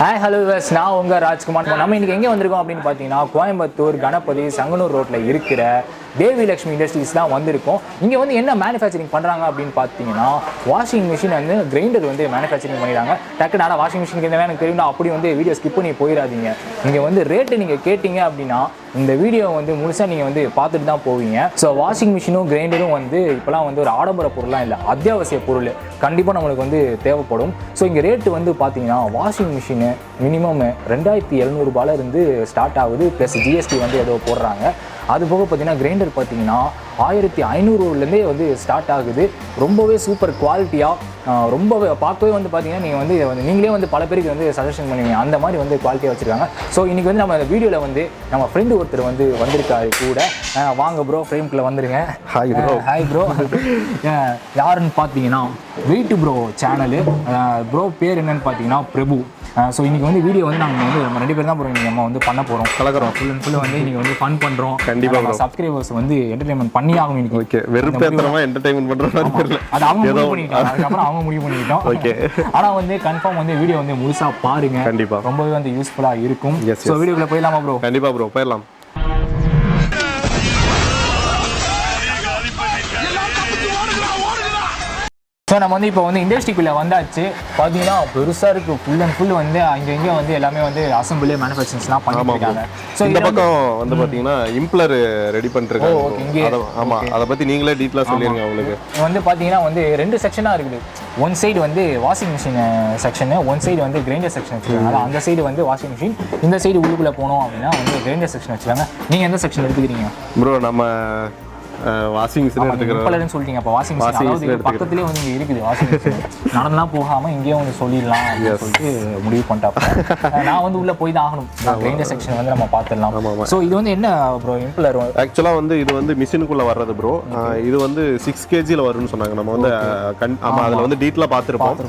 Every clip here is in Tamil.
Hi, hello viewers. நான் உங்க ராஜ்குமார். நம்ம இன்னைக்கு எங்க வந்திருக்கோம் அப்படினு பாத்தீங்கன்னா கோயம்புத்தூர் கணபதி சங்கனூர் ரோட்ல இருக்கிற தேவி லக்ஷ்மி இண்டஸ்ட்ரீஸ் தான் வந்திருக்கோம். இங்க வந்து என்ன மேனுஃபேக்சரிங் பண்றாங்க அப்படினு பாத்தீங்கன்னா வாஷிங் மெஷின் வந்து கிரைண்டர் வந்து மேனுஃபேக்சரிங் பண்ணிடுறாங்க. டக்குனால வாஷிங் மெஷின் என்ன எனக்கு தெரியும்னா அப்படி வந்து வீடியோ ஸ்கிப் பண்ணி போயிடாதீங்க. இங்க வந்து ரேட் நீங்க கேட்டிங்க அப்படினா இந்த வீடியோ வந்து முழுசா நீங்க வந்து பார்த்துட்டு தான் போவீங்க. ஸோ வாஷிங் மிஷினும் கிரைண்டரும் வந்து இப்போலாம் வந்து ஒரு ஆடம்பர பொருளாக இல்லை, அத்தியாவசிய பொருள் கண்டிப்பாக நம்மளுக்கு வந்து தேவைப்படும். ஸோ இங்கே ரேட்டு வந்து பார்த்தீங்கன்னா வாஷிங் மிஷினு மினிமம் 2700 இருந்து ஸ்டார்ட் ஆகுது, ப்ளஸ் ஜிஎஸ்டி வந்து ஏதோ போடுறாங்க. அது போக பார்த்தீங்கன்னா கிரைண்டர் பார்த்தீங்கன்னா 1500 வந்து ஸ்டார்ட் ஆகுது. ரொம்பவே சூப்பர் குவாலிட்டியாக ரொம்பவே பார்க்கவே வந்து பார்த்தீங்கன்னா நீங்கள் வந்து நீங்களே வந்து பல பேருக்கு வந்து சஜஷன் பண்ணுவீங்க, அந்த மாதிரி வந்து குவாலிட்டியாக வச்சுருக்காங்க. ஸோ இன்றைக்கி வந்து நம்ம இந்த வீடியோவில் வந்து நம்ம ஃப்ரெண்டு ஒருத்தர் வந்து வந்திருக்காரு கூட. வாங்க ப்ரோ, ஃப்ரேம்குள்ளே வந்துடுங்க. Hi bro. Hi bro. யாருன்னு பார்த்தீங்கன்னா வெயிட் ப்ரோ சேனலு. ப்ரோ பேர் என்னன்னு பார்த்தீங்கன்னா பிரபு. ஸோ இன்றைக்கி வந்து வீடியோ வந்து நாங்கள் வந்து நம்ம 2 பேர் தான் போகிறோம். நம்ம வந்து பண்ண போகிறோம், கலக்கிறோம், ஃபுல் அண்ட் ஃபுல்லாக வந்து இன்றைக்கி வந்து ஃபன் பண்ணுறோம். கண்டிப்பாக சப்ஸ்கிரைபர்ஸ் வந்து என்டர்டைன்மெண்ட் பண்ணி ஆகும் இன்றைக்கி. ஓகே, வெறுப்பேத்தனமாக என்டர்டைன்மெண்ட் பண்ணுறோம். அது அவங்க முடிவு பண்ணிக்கிட்டோம், அதுக்கப்புறம் அவங்க முடிவு பண்ணிக்கிட்டோம். ஓகே, ஆனால் வந்து கன்ஃபார்ம் வந்து வீடியோ வந்து முழுசாக பாருங்கள், கண்டிப்பாக ரொம்பவே வந்து யூஸ்ஃபுல்லாக இருக்கும். ஸோ வீடியோக்குள்ளே போயிடலாமா ப்ரோ? கண்டிப்பாக ப்ரோ, போயிடலாம். ஸோ நம்ம வந்து இப்போ வந்து இண்டஸ்ட்ரிக்குள்ளே வந்தாச்சு. பார்த்தீங்கன்னா பெருசாக இருக்குது, ஃபுல் அண்ட் ஃபுல் வந்து அங்கே இங்கே வந்து எல்லாமே வந்து அசம்பிளி மேனுஃபேக்சரிங்ஸ்லாம் பண்ணிருக்காங்க. ஸோ இந்த பக்கம் வந்து பார்த்தீங்கன்னா இம்ப்ளர் ரெடி பண்ணிருக்காங்க. ஆமாம், அதை பற்றி நீங்களே டீட்டெயிலாக சொல்லிடுங்க. உங்களுக்கு வந்து பார்த்தீங்கன்னா வந்து 2 செக்ஷனாக இருக்குது. ஒன் சைடு வந்து washing machine section, one side வந்து கிரைண்டர் செக்ஷன் வச்சுருக்காங்க. அந்த சைடு வந்து வாஷிங் மிஷின், இந்த சைடு உள்ளுக்குள்ளே போனோம் அப்படின்னா வந்து கிரைண்டர் செக்ஷன் வச்சுருக்காங்க. நீங்கள் எந்த செக்ஷன் எடுத்துக்கிறீங்க ப்ரோ? நம்ம வாஷிங் மிஷின் எடுத்துக்கிறோம் சொல்லிட்டீங்க. அப்போ வாஷிங் மிஷின் அதாவது பக்கத்துலேயே வந்து இங்கே இருக்குது வாஷிங் மிஷின். நடந்தெல்லாம் போகாமல் இங்கேயே வந்து சொல்லிடலாம் அப்படின்னு சொல்லிட்டு முடிவு பண்ணிட்டாப்ப நான் வந்து உள்ளே போய் தான் ஆகணும். கிரைண்டர் செக்ஷன் வந்து நம்ம பார்த்துடலாம். ஸோ இது வந்து என்ன ப்ரோ இம்ப்ளர்? ஆக்சுவலாக வந்து இது வந்து மிஷினுக்குள்ளே வர்றது ப்ரோ. இது வந்து 6 kgல வரும்னு சொன்னாங்க. நம்ம வந்து ஆமாம், அதில் வந்து டீட்டெயிலாக பார்த்துருப்போம்.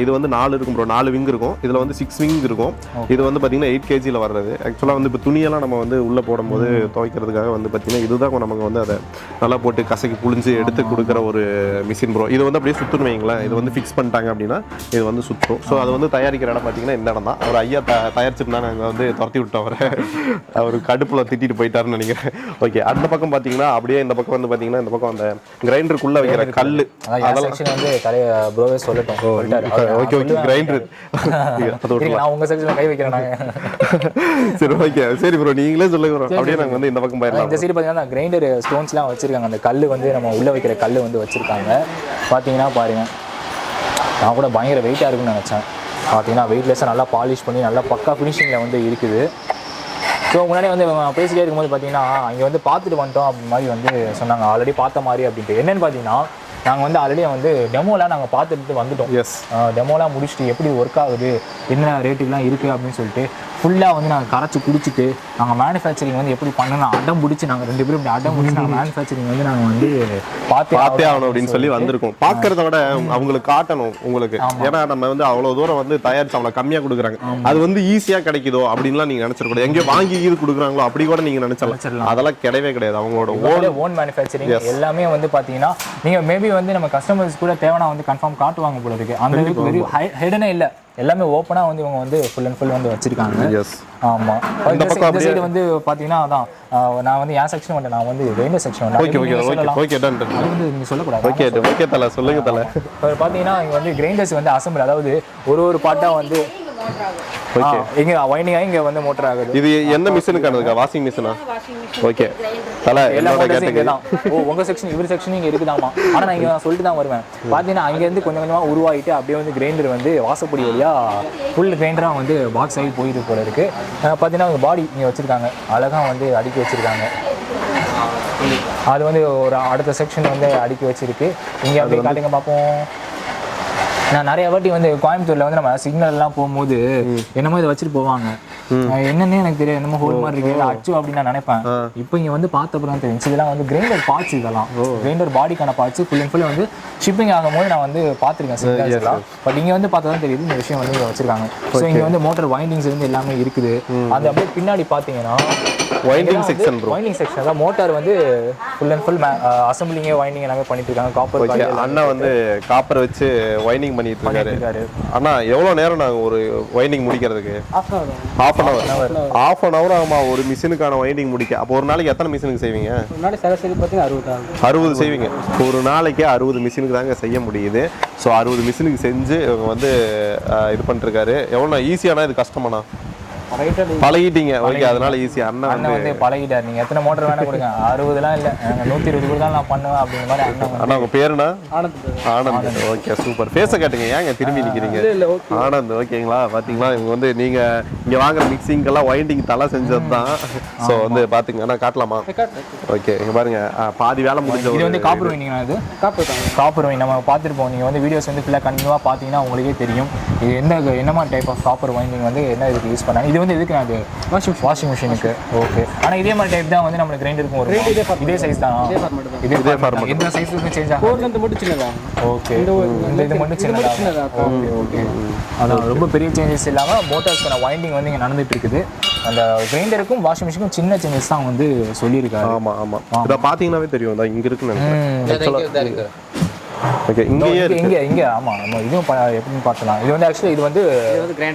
இது வந்து 4 இருக்கும் ப்ரோ, 4 விங் இருக்கும். இதில் வந்து 6 விங் இருக்கும். இது வந்து பார்த்தீங்கன்னா 8 kgல வர்றது. ஆக்சுவலாக வந்து இப்போ துணியெல்லாம் நம்ம வந்து உள்ளே போடும்போது துவைக்கிறதுக்காக வந்து பார்த்தீங்கன்னா இதுதான் நமக்கு வந்து அதை நல்லா போட்டு கசக்கி புளிஞ்சு எடுத்து கொடுக்குற ஒரு மிஷின் ப்ரோ. இது வந்து அப்படியே சுற்றுன்னு வைங்களேன். இது வந்து ஃபிக்ஸ் பண்ணிட்டாங்க அப்படின்னா இது வந்து சுற்றும். ஸோ அது வந்து தயாரிக்கிற இடம் பார்த்தீங்கன்னா இந்த இடம் தான். ஒரு ஐயா தயாரிச்சிருந்தா நாங்கள் வந்து துரத்தி விட்டோம். அவர் கடுப்பில் திட்டிட்டு போயிட்டாருன்னு நினைக்கிறேன். ஓகே, அந்த பக்கம் பார்த்தீங்கன்னா அப்படியே இந்த பக்கம் வந்து பார்த்தீங்கன்னா இந்த பக்கம் அந்த கிரைண்டருக்குள்ளே வைக்கிற கல் அதெல்லாம் வந்து ப்ரோவே சொல்லட்டும். ஓகே ஓகே, கிரைண்டர் உங்கள் செக்ஷனில் கை வைக்கிறேன். சரி ஓகே, சரி ப்ரோ, நீங்களே சொல்லுங்க. அப்படியே நாங்கள் வந்து இந்த பக்கம் போயிடலாம். இந்த சைடு பார்த்தீங்கன்னா கிரைண்டர் ஸ்டோன்ஸ்லாம் வச்சிருக்காங்க. அந்த கல் வந்து நம்ம உள்ளே வைக்கிற கல் வந்து வச்சுருக்காங்க. பார்த்தீங்கன்னா பாருங்கள், நான் கூட பயங்கர வெயிட்டாக இருக்குன்னு நினச்சேன். பார்த்தீங்கன்னா வெயிட்லெஸ்ஸாக நல்லா பாலிஷ் பண்ணி நல்லா பக்கா ஃபினிஷிங்கில் வந்து இருக்குது. ஸோ முன்னாடியே வந்து பேசிட்டே இருக்கும்போது பார்த்தீங்கன்னா அங்கே வந்து பார்த்துட்டு வந்துட்டோம் அப்படி மாதிரி வந்து சொன்னாங்க, ஆல்ரெடி பார்த்த மாதிரி அப்படின்ட்டு. என்னென்னு பார்த்தீங்கன்னா நாங்கள் வந்து ஆல்ரெடி வந்து டெமோலாம் நாங்கள் பார்த்துட்டு வந்துட்டோம். எஸ், டெமோலாம் முடிச்சுட்டு எப்படி ஒர்க் ஆகுது, என்ன ரேட்டுக்கெலாம் இருக்குது அப்படின்னு சொல்லிட்டு ஃபுல்லாக வந்து நாங்கள் கரைச்சி குடிச்சிட்டு நாங்கள் மேனுஃபேக்சரிங் வந்து எப்படி பண்ணணும் அடம் பிடிச்சி நாங்கள் 2 பேரும் இப்படி அடம் பிடிச்சி நாங்கள் மேனுஃபேக்சரிங் வந்து நாங்கள் வந்து பார்த்தே ஆகணும் அப்படின்னு சொல்லி வந்திருக்கோம். பார்க்கறத விட அவங்களுக்கு காட்டணும் உங்களுக்கு. ஏன்னா நம்ம வந்து அவ்வளோ தூரம் வந்து தயாரிச்சு அவ்வளோ கம்மியாக கொடுக்குறாங்க, அது வந்து ஈஸியாக கிடைக்குதோ அப்படின்லாம் நீங்கள் நினச்சிடக்கூடாது. எங்கேயோ வாங்கி இது கொடுக்குறாங்களோ அப்படி கூட நீங்கள் நினச்சிடலாம். அதெல்லாம் கிடையவே கிடையாது. அவங்களோட ஓன் மேனுஃபேக்சரிங் எல்லாமே வந்து பார்த்தீங்கன்னா நீங்கள் மேபி வந்து நம்ம கஸ்டமர்ஸ் கூட தேவைன்னா வந்து கன்ஃபார்ம் காட்டுவாங்க போல இருக்கு. அந்த அளவுக்கு வெறும் ஹெடனே இல்லை, எல்லாமே ஓப்பனாக வந்து இவங்க வந்து ஃபுல் அண்ட் ஃபுல் வந்து வச்சிருக்காங்க. ஆமாம், இந்த சைடு வந்து பார்த்தீங்கன்னா அதான் நான் வந்து என் செக்ஷன் வந்து நான் வந்து கிரைண்டர் செக்ஷன் வந்து நீங்கள் சொல்லக்கூடாது. ஓகே ஓகே தல, சொல்லுங்க தல. இப்போ பார்த்தீங்கன்னா இங்கே வந்து கிரைண்டர்ஸ் வந்து அசம்பிள், அதாவது ஒரு பார்ட்டாக வந்து இங்க வைண்டிங் ஆகி இங்க வந்து மோட்டர் ஆகுது. இது என்ன மிஷினுக்கானதுக்கா? வாஷிங் மிஷினா? ஓகே தல, என்னோட கேட்டகரி தான். உங்க செக்ஷன் இவர் செக்ஷன் இங்க இருக்குதாமா. ஆனா நான் இங்க சொல்லிட்டு தான் வருவேன். பாத்தீங்கன்னா அங்க இருந்து கொஞ்சம் கொஞ்சமா உருவாயிட்டு அப்படியே வந்து கிரைண்டர் வந்து வாசப்படி வழியா ஃபுல் கிரைண்டரா வந்து பாக்ஸ் ஆகி போயிட்டு போல இருக்கு. பாத்தீங்கன்னா பாடி இங்க வச்சிருக்காங்க, அழகா வந்து அடுக்கி வச்சிருக்காங்க. அது வந்து ஒரு அடுத்த செக்ஷன் வந்து அடுக்கி வச்சிருக்கு. இங்க அப்படியே காட்டுங்க பார்ப்போம். நான் நிறைய வாட்டி வந்து கோயம்புத்தூர்ல வந்து நம்ம சிக்னல்லாம் போகும்போது என்னமோ இதை வச்சுட்டு போவாங்க, என்னன்னே எனக்கு தெரியாது, என்னமோ ஹோல் மாதிரி இருக்கு அச்சு அப்படின்னு நான் நினைப்பேன். இப்போ இங்க வந்து பார்த்தப்பறம் தான் தெரியும் இதெல்லாம் வந்து கிரைண்டர் பார்ட்ஸ். இதெல்லாம் கிரைண்டர் பாடிக்கான பார்ட்ஸ் ஃபுல் அண்ட் ஃபுல் வந்து ஷிப்பிங் ஆகும்போது நான் வந்து பார்த்துருக்கேன் சிக்னல்ஸ்லாம். பட் இங்கே வந்து பார்த்தா தான் தெரியுது இந்த விஷயம் வந்து வச்சிருக்காங்க. ஸோ இங்கே வந்து மோட்டர் வைண்டிங்ஸ் வந்து எல்லாமே இருக்குது. அது அப்படியே பின்னாடி பார்த்தீங்கன்னா winding section bro. Winding section தான். மோட்டார் வந்து full and full assembling winding எல்லாமே பண்ணிட்டு இருக்காங்க. காப்பர் ஓகே, அண்ணா வந்து காப்பர் வச்சு வைண்டிங் பண்ணிட்டு இருக்காரு. அண்ணா எவ்வளவு நேரம் நாங்க ஒரு வைண்டிங் முடிக்கிறதுக்கு? half an hour ஆகுமா ஒரு மிஷினுக்கான வைண்டிங் முடிக்க? அப்போ ஒரு நாளைக்கு எத்தனை மிஷினுக்கு செய்வீங்க? ஒரு நாளைக்கு சராசரி பார்த்தீங்கன்னா 60 செய்வீங்க. ஒரு நாளைக்கு 60 மிஷினுக்கு தாங்க செய்ய முடியுது. ஸோ 60 மிஷினுக்கு செஞ்சு இவங்க வந்து இது பண்ணிருக்காரு. எவ்வளோ ஈஸியானா இது கஷ்டமாண்ணா? பழகிட்டீங்க. ஓகே, அதனால ஈஸியா. அண்ணன் வந்து பழகிட்டார். நீங்க எத்தனை மோட்டர் வேணா கொடுங்க, 60லாம் இல்ல 120 கூட தான் நான் பண்ணுவேன் அப்படிங்கிற மாதிரி அண்ணன். அண்ணா உங்க பேருனா? ஆனந்த். Okay, super. பேச கேட்டுங்க, ஏங்க திரும்பி நிக்கிறீங்க? ஆனந்த். ஓகேங்களா, பாத்தீங்களா இவங்க வந்து நீங்க இங்க வாங்குற மிக்சிங்கெல்லாம் வைண்டிங் தலை செஞ்சது தான். ஸோ வந்து பாத்துங்க, அண்ணா காட்டலாமா? ஓகே, இங்க பாருங்க பாதி வேலை முடிஞ்சது. இது வந்து காப்பர் வைண்டிங். இது காப்பர் வைண்டிங் நம்ம பார்த்துருப்போம். நீங்க வந்து வீடியோஸ் வந்து ஃபுல்லாக கண்டினியூவா பார்த்தீங்கன்னா உங்களுக்கே தெரியும் இது என்ன மாதிரி டைப் ஆஃப் காப்பர் வைண்டிங் வந்து என்ன இதுக்கு யூஸ் பண்ணாங்க. இது வந்து எதுக்கு? அது வாஷிங் மிஷினுக்கு. ஓகே, ஆனால் இதே மாதிரி டைப் தான் வந்து நம்ம கிரைண்டருக்கும் வரும். இதே சைஸ் தான். இதே ஃபார்மேட். இந்த சைஸுக்கு சேஞ்ச் ஆகும். கோர்ல இருந்து மட்டும் சின்னதா. ஓகே, இந்த இது மட்டும் சின்னதா. Okay okay. அதான் ரொம்ப பெரிய சேஞ்சஸ் இல்லாம மோட்டார்ஸ்க்கான வைண்டிங் வந்து இங்க நடந்துட்டு இருக்குது. அந்த கிரைண்டருக்கும் வாஷிங் மிஷினுக்கும் சின்ன சேஞ்சஸ் தான் வந்து சொல்லியிருக்காரு. ஆமா ஆமா, இத பாத்தீங்கன்னாவே தெரியும். தான் இங்க இருக்குன்னு நினைக்கிறேன். ஓகே, இங்க ஆமா நம்ம இதுவும் எப்படின்னு பார்த்தலாம். இது வந்து ஆக்சுவலி இது வந்து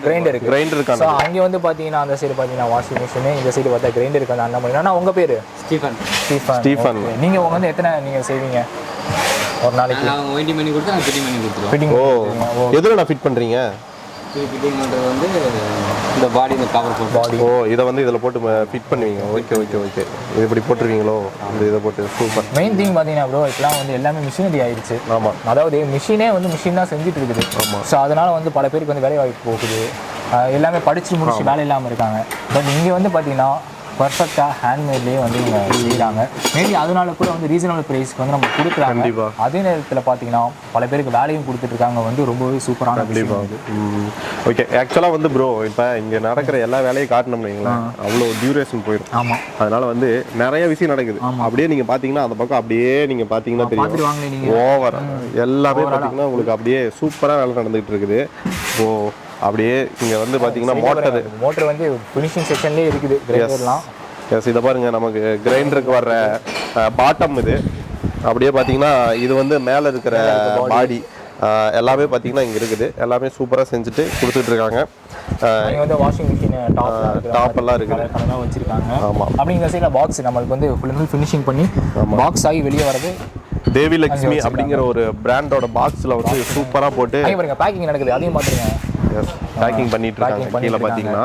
கிரைண்டருக்கு. ஸோ அங்கே வந்து பார்த்தீங்கன்னா அந்த சைடு பார்த்தீங்கன்னா வாஷிங் மிஷின், இந்த சைடு பார்த்தா கிரைண்டருக்கு வந்து அந்த மாதிரி. ஆனால் உங்க பேரு? ஸ்டீஃபன். நீங்க வந்து எத்தனை நீங்க செய்வீங்க ஒரு நாளைக்கு? நான் வைண்டிங் பண்ணி கொடுத்து நான் ஃபிட்டிங் பண்ணி கொடுத்துருவேன். ஃபிட்டிங் எதுல நான் ஃபிட் பண்றீங்க? ஃபிட்டிங் பண்ணுறது வந்து இந்த பாடி, இந்த கவர் போட்டு பாடி. இதை வந்து இதில் போட்டு ஃபிட் பண்ணுவீங்க. ஓகே ஓகே ஓகே, இது இப்படி போட்டுருவீங்களோ? இந்த இதை போட்டு சூப்பர். மெயின் திங் பார்த்தீங்கன்னா ப்ரோ, இப்பெல்லாம் வந்து எல்லாமே மிஷினரி ஆயிடுச்சு. ஆமாம், அதாவது மிஷினே வந்து மிஷின் தான் செஞ்சுட்டு இருக்குது. ஆமாம். ஸோ அதனால வந்து பல பேருக்கு வந்து வேலை வாய்ப்பு போகுது. எல்லாமே படிச்சு முடிச்சு வேலை இல்லாமல் இருக்காங்க. பட் இங்கே வந்து பார்த்தீங்கன்னா பர்ஃபெக்டாக ஹேண்ட்மேட்லேயே வந்து இவங்க செய்கிறாங்க. மேபி அதனால கூட வந்து ரீசனபிள் ப்ரைஸ்க்கு வந்து நம்ம கொடுக்குறாங்க. அதே நேரத்தில் பார்த்தீங்கன்னா பல பேருக்கு வேலையும் கொடுத்துட்ருக்காங்க. வந்து ரொம்பவே சூப்பரான கண்டிப்பாக. ஓகே, ஆக்சுவலாக வந்து ப்ரோ இப்போ இங்கே நடக்கிற எல்லா வேலையும் காட்டணும்னு வைங்களேன், அவ்வளோ டியூரேஷன் போயிடும். ஆமாம், அதனால வந்து நிறைய விஷயம் நடக்குது. அப்படியே நீங்கள் பார்த்தீங்கன்னா அந்த பக்கம் அப்படியே நீங்கள் பார்த்தீங்கன்னா தெரியும் ஓவர் எல்லாமே பார்த்தீங்கன்னா உங்களுக்கு அப்படியே சூப்பராக வேலை நடந்துகிட்டு இருக்குது. ஓ, அப்படியே இங்கே வந்து பார்த்தீங்கன்னா மோட்டர் வந்து ஃபினிஷிங் செக்ஷன்லேயே இருக்குது கிரைண்டர்லாம். எஸ், இதை பாருங்கள், நமக்கு கிரைண்டருக்கு வர்ற பாட்டம் இது. அப்படியே பார்த்தீங்கன்னா இது வந்து மேலே இருக்கிற பாடி எல்லாமே பார்த்தீங்கன்னா இங்கே இருக்குது. எல்லாமே சூப்பராக செஞ்சுட்டு கொடுத்துட்டு இருக்காங்க. வந்து வாஷிங் மிஷின் டாப் எல்லாம் இருக்குது வச்சுருக்காங்க. ஆமாம், அப்படிங்கிற சைடில் பாக்ஸ் நம்மளுக்கு வந்து ஃபுல் அண்ட் ஃபுல் ஃபினிஷிங் பண்ணி பாக்ஸ் ஆகி வெளியே வரது. தேவி லக்ஷ்மி அப்படிங்கிற ஒரு பிராண்டோட பாக்ஸில் வந்து சூப்பராக போட்டு பேக்கிங் நடக்குது. அதையும் பார்த்துருங்க, பேக்கிங் பண்ணிட்டு இருக்காங்க. கீழே பார்த்தீங்கன்னா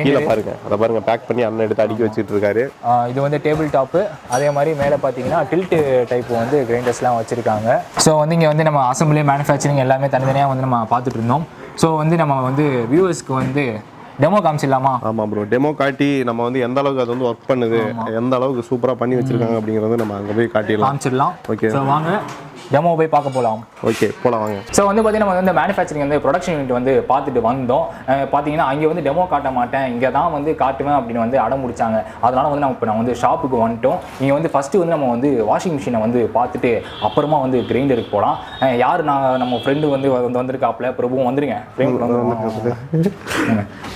கீழே பாருங்க, அதை பாருங்க, பேக் பண்ணி அண்ணன் எடுத்து அடுக்கி வச்சுட்டு இருக்காரு. இது வந்து டேபிள் டாப்பு. அதே மாதிரி மேலே பார்த்தீங்கன்னா டில்ட் டைப் வந்து கிரைண்டர்ஸ்லாம் வச்சிருக்காங்க. ஸோ வந்து இங்கே வந்து நம்ம அசம்பிளி, மேனுஃபேக்சரிங் எல்லாமே தனித்தனியாக வந்து நம்ம பார்த்துட்டு இருந்தோம். ஸோ வந்து நம்ம வந்து வியூவர்ஸ்க்கு வந்து டெமோ காமிச்சிடலாமா? ஆமாம் ப்ரோ, டெமோ காட்டி நம்ம வந்து எந்த அளவுக்கு அது வந்து ஒர்க் பண்ணுது, எந்த அளவுக்கு சூப்பராக பண்ணி வச்சிருக்காங்க அப்படிங்கிறது நம்ம அங்கே போய் காமிச்சிடலாம். ஓகே, ஸோ வாங்க டெமோ போய் பார்க்க போகலாம். ஓகே, போகலாம் வாங்க. ஸோ வந்து பார்த்தீங்கன்னா நம்ம வந்து மேனுஃபேக்சரிங் வந்து ப்ரொடக்ஷன் யூனிட் வந்து பார்த்துட்டு வந்தோம். பார்த்தீங்கன்னா அங்கே வந்து டெமோ காட்ட மாட்டேன், இங்கே தான் வந்து காட்டுவேன் அப்படின்னு வந்து அடம் முடிச்சாங்க. அதனால வந்து நான் வந்து ஷாப்புக்கு வந்துட்டோம். இங்கே வந்து ஃபஸ்ட்டு வந்து நம்ம வந்து வாஷிங் மிஷினை வந்து பார்த்துட்டு அப்புறமா வந்து கிரைண்டருக்கு போகலாம். யார் நம்ம ஃப்ரெண்டு வந்து வந்திருக்காப்புல, பிரபுவும் வந்துருங்க.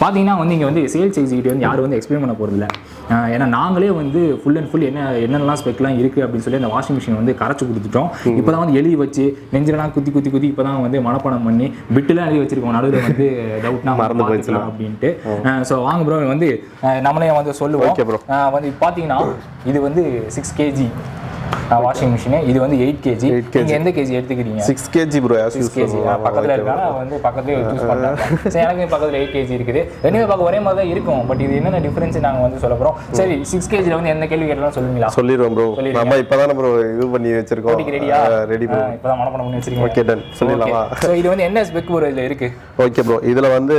பார்த்தீங்கன்னா வந்து இங்கே வந்து சேல்ஸ் எக்ஸிக்யூட்டிவ் வந்து யாரும் வந்து எக்ஸ்பிளைன் பண்ண போகிறதில்ல. ஏன்னா நாங்களே வந்து ஃபுல் அண்ட் ஃபுல் என்னென்னலாம் ஸ்பெக்லாம் இருக்குது அப்படின்னு சொல்லி அந்த வாஷிங் மிஷின் வந்து கரைச்சி கொடுத்துட்டோம். இப்போ தான் வந்து எழுதி வச்சு நெஞ்சிலலாம் குத்தி இப்போ தான் வந்து மனப்பாடம் பண்ணி பிட்டுலாம் எழுதி வச்சிருக்கோம். நடுவில் வந்து டவுட்னா மறந்து போயிடலாம் அப்படின்ட்டு. ஸோ வாங்க ப்ரோ, வந்து நம்மளே வந்து சொல்லுவோம். வந்து பார்த்தீங்கன்னா இது வந்து 6 kg வாஷிங் மிஷின். இது வந்து 8 kg. நீங்க எந்த கேஜி எடுத்துக்கிறீங்க? 6 kg ப்ரோ. 6 kg பக்கத்துல இருக்காங்க, வந்து பக்கத்துலயே யூஸ் பண்றாங்க. சரி, எனக்கு பக்கத்துல 8 kg இருக்குது. ரெண்டுமே பார்க்க ஒரே மாதிரி தான் இருக்கும். பட் இது என்னென்ன டிஃபரன்ஸ் நாங்க வந்து சொல்ல போறோம். சரி, 6 kg ல வந்து எந்த கேள்வி கேட்டாலும் சொல்லுவீங்களா? சொல்லிடுவோம் ப்ரோ. நம்ம இப்பதான் ப்ரோ இது பண்ணி வச்சிருக்கோம். ரெடியா? Ready bro. இப்பதான் மனப்பாடம் பண்ணி வச்சிருக்கீங்க. Okay, ton. சொல்லிடலாமா? சோ இது வந்து என்ன ஸ்பெக் ப்ரோ இதுல இருக்கு? ஓகே ப்ரோ, இதுல வந்து